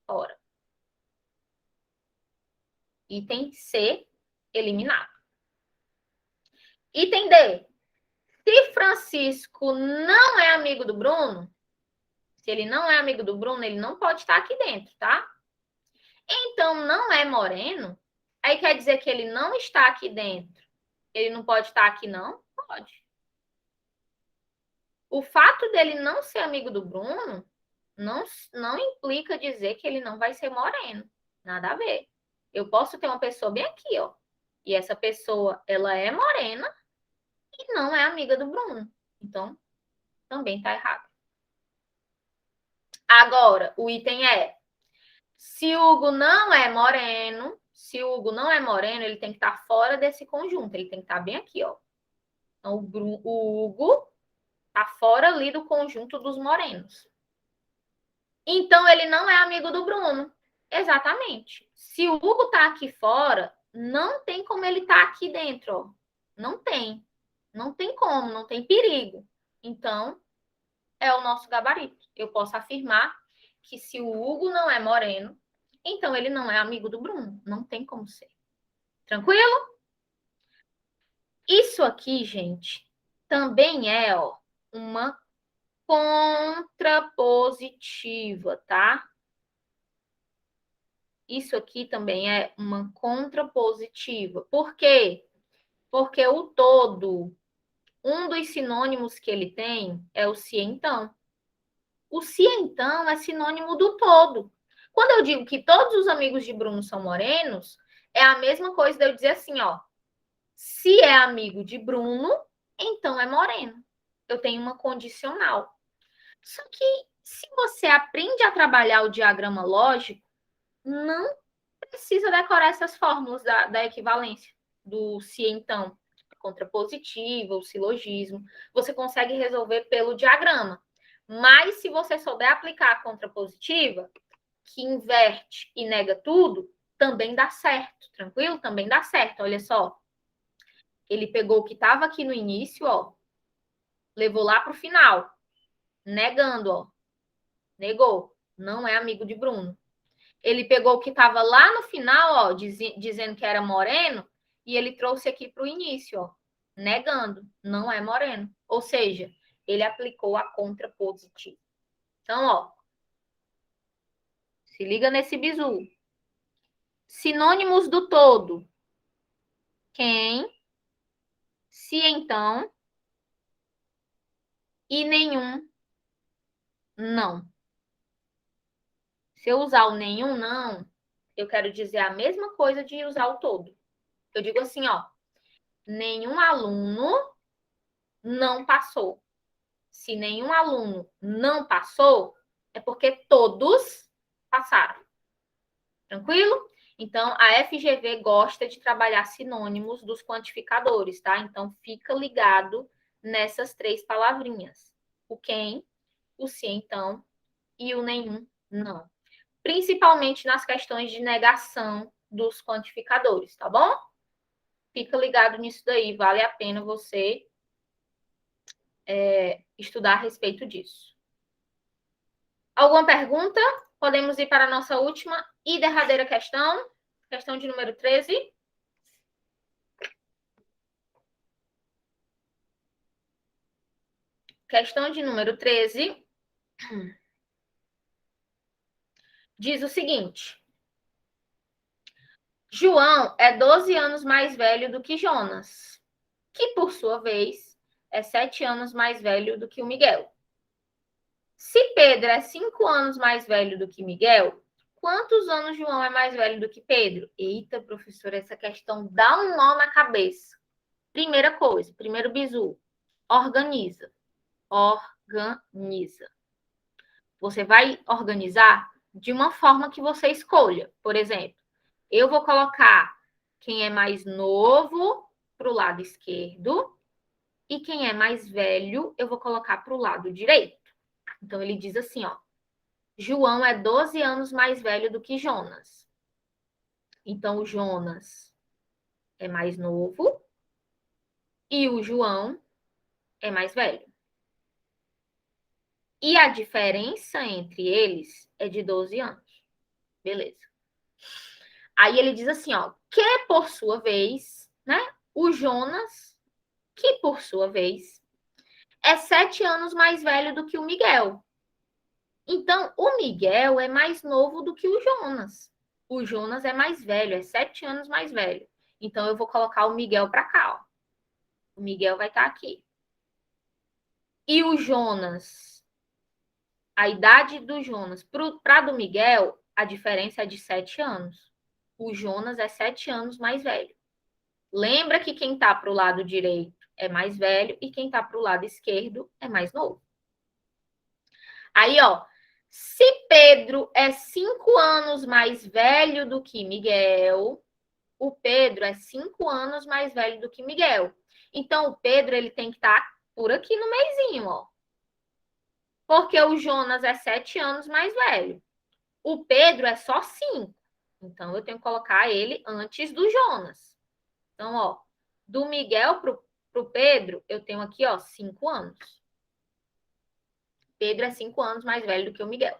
Fora. Item C, eliminado. Item D. Se Francisco não é amigo do Bruno, se ele não é amigo do Bruno, ele não pode estar aqui dentro, tá? Então, não é moreno, aí quer dizer que ele não está aqui dentro. Ele não pode estar aqui, não? Pode. O fato dele não ser amigo do Bruno não implica dizer que ele não vai ser moreno. Nada a ver. Eu posso ter uma pessoa bem aqui, ó. E essa pessoa, ela é morena e não é amiga do Bruno. Então, também tá errado. Agora, o item é: se o Hugo não é moreno, se o Hugo não é moreno, ele tem que estar fora desse conjunto, ele tem que estar bem aqui, ó. Então, o Hugo está fora ali do conjunto dos morenos. Então, ele não é amigo do Bruno. Exatamente. Se o Hugo está aqui fora, não tem como ele estar aqui dentro, ó. Não tem. Não tem como, não tem perigo. Então, é o nosso gabarito. Eu posso afirmar que se o Hugo não é moreno, então ele não é amigo do Bruno. Não tem como ser. Tranquilo? Isso aqui, gente, também é, ó, uma contrapositiva, tá? Isso aqui também é uma contrapositiva. Por quê? Porque o todo, um dos sinônimos que ele tem é o se então. O se então é sinônimo do todo. Quando eu digo que todos os amigos de Bruno são morenos, é a mesma coisa de eu dizer assim, ó. Se é amigo de Bruno, então é moreno. Eu tenho uma condicional. Só que se você aprende a trabalhar o diagrama lógico, não precisa decorar essas fórmulas da equivalência, do se então, contrapositiva, o silogismo. Você consegue resolver pelo diagrama. Mas se você souber aplicar a contrapositiva, que inverte e nega tudo, também dá certo, tranquilo? Também dá certo. Olha só, ele pegou o que estava aqui no início, ó, levou lá para o final, negando, ó, negou, não é amigo de Bruno. Ele pegou o que estava lá no final, ó, dizendo que era moreno, e ele trouxe aqui para o início, ó, negando, não é moreno. Ou seja, ele aplicou a contrapositiva. Então, ó, se liga nesse bizu. Sinônimos do todo. Quem, se então e nenhum não. Se eu usar o nenhum não, eu quero dizer a mesma coisa de usar o todo. Eu digo assim, ó, nenhum aluno não passou. Se nenhum aluno não passou, é porque todos passaram. Tranquilo? Então, a FGV gosta de trabalhar sinônimos dos quantificadores, tá? Então, fica ligado nessas 3 palavrinhas. O quem, o se então e o nenhum não. Principalmente nas questões de negação dos quantificadores, tá bom? Fica ligado nisso daí, vale a pena você estudar a respeito disso. Alguma pergunta? Podemos ir para a nossa última e derradeira questão. Questão de número 13. Questão de número 13 diz o seguinte: João é 12 anos mais velho do que Jonas, que, por sua vez, é 7 anos mais velho do que o Miguel. Se Pedro é 5 anos mais velho do que Miguel, quantos anos João é mais velho do que Pedro? Eita, professora, essa questão dá um nó na cabeça. Primeira coisa, primeiro bizu, organiza. Organiza. Você vai organizar de uma forma que você escolha. Por exemplo, eu vou colocar quem é mais novo para o lado esquerdo e quem é mais velho eu vou colocar para o lado direito. Então, ele diz assim, ó, João é 12 anos mais velho do que Jonas. Então, o Jonas é mais novo e o João é mais velho. E a diferença entre eles é de 12 anos. Beleza. Aí ele diz assim, ó, que por sua vez, né, o Jonas, que por sua vez, é 7 anos mais velho do que o Miguel. Então, o Miguel é mais novo do que o Jonas. O Jonas é mais velho, é 7 anos mais velho. Então, eu vou colocar o Miguel para cá, ó. O Miguel vai estar aqui. E o Jonas, a idade do Jonas para do Miguel, a diferença é de 7 anos. O Jonas é 7 anos mais velho. Lembra que quem está para o lado direito é mais velho e quem está para o lado esquerdo é mais novo. Aí, ó, se Pedro é 5 anos mais velho do que Miguel, o Pedro é 5 anos mais velho do que Miguel. Então, o Pedro ele tem que estar por aqui no meizinho, ó. Porque o Jonas é 7 anos mais velho. O Pedro é só 5. Então, eu tenho que colocar ele antes do Jonas. Então, ó, do Miguel pro Pedro, eu tenho aqui, ó, 5 anos. Pedro é 5 anos mais velho do que o Miguel.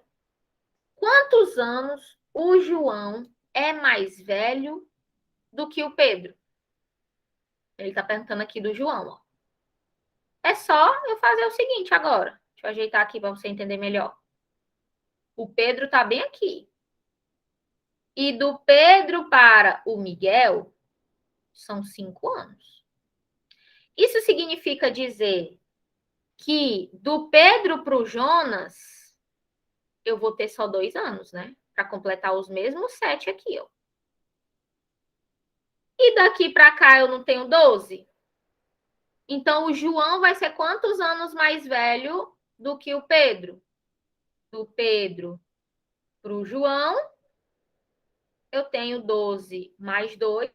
Quantos anos o João é mais velho do que o Pedro? Ele está perguntando aqui do João, ó. É só eu fazer o seguinte agora. Deixa eu ajeitar aqui para você entender melhor. O Pedro está bem aqui. E do Pedro para o Miguel são 5 anos. Isso significa dizer que do Pedro para o Jonas eu vou ter só 2 anos, né? Para completar os mesmos 7 aqui, ó. E daqui para cá eu não tenho 12? Então, o João vai ser quantos anos mais velho do que o Pedro? Do Pedro para o João, eu tenho 12 mais 2,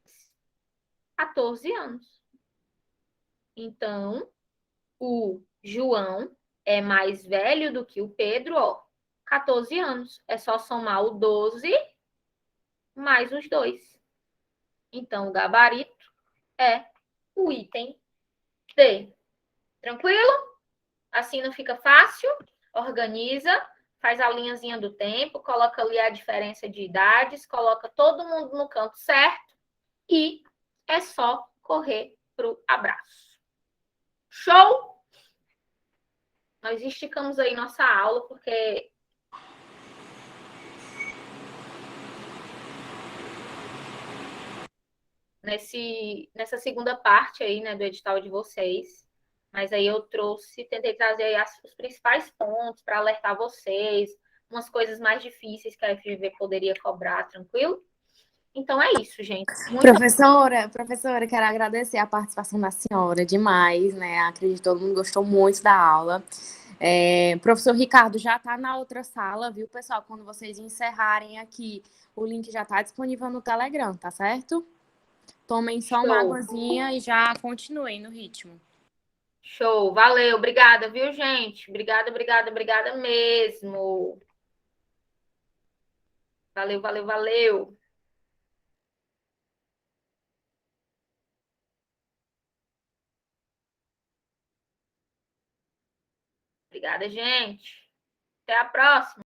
14 anos. Então, o João é mais velho do que o Pedro, ó, 14 anos. É só somar o 12 mais os 2. Então, o gabarito é o item D. Tranquilo? Assim não fica fácil? Organiza. faz a linhazinha do tempo, coloca ali a diferença de idades, coloca todo mundo no canto certo e é só correr pro abraço. Show? Nós esticamos aí nossa aula, porque nessa segunda parte aí, né, do edital de vocês, mas aí eu tentei trazer aí os principais pontos para alertar vocês, umas coisas mais difíceis que a FGV poderia cobrar, tranquilo? Então é isso, gente. Professora, quero agradecer a participação da senhora demais, né? Acredito que todo mundo gostou muito da aula. Professor Ricardo já está na outra sala, viu, pessoal? Quando vocês encerrarem aqui, o link já está disponível no Telegram, tá certo? Tomem só uma Show. águazinha e já continuem no ritmo. Show, valeu, obrigada, viu, gente? Obrigada, obrigada, obrigada mesmo. Valeu, valeu, valeu. Obrigada, gente. Até a próxima.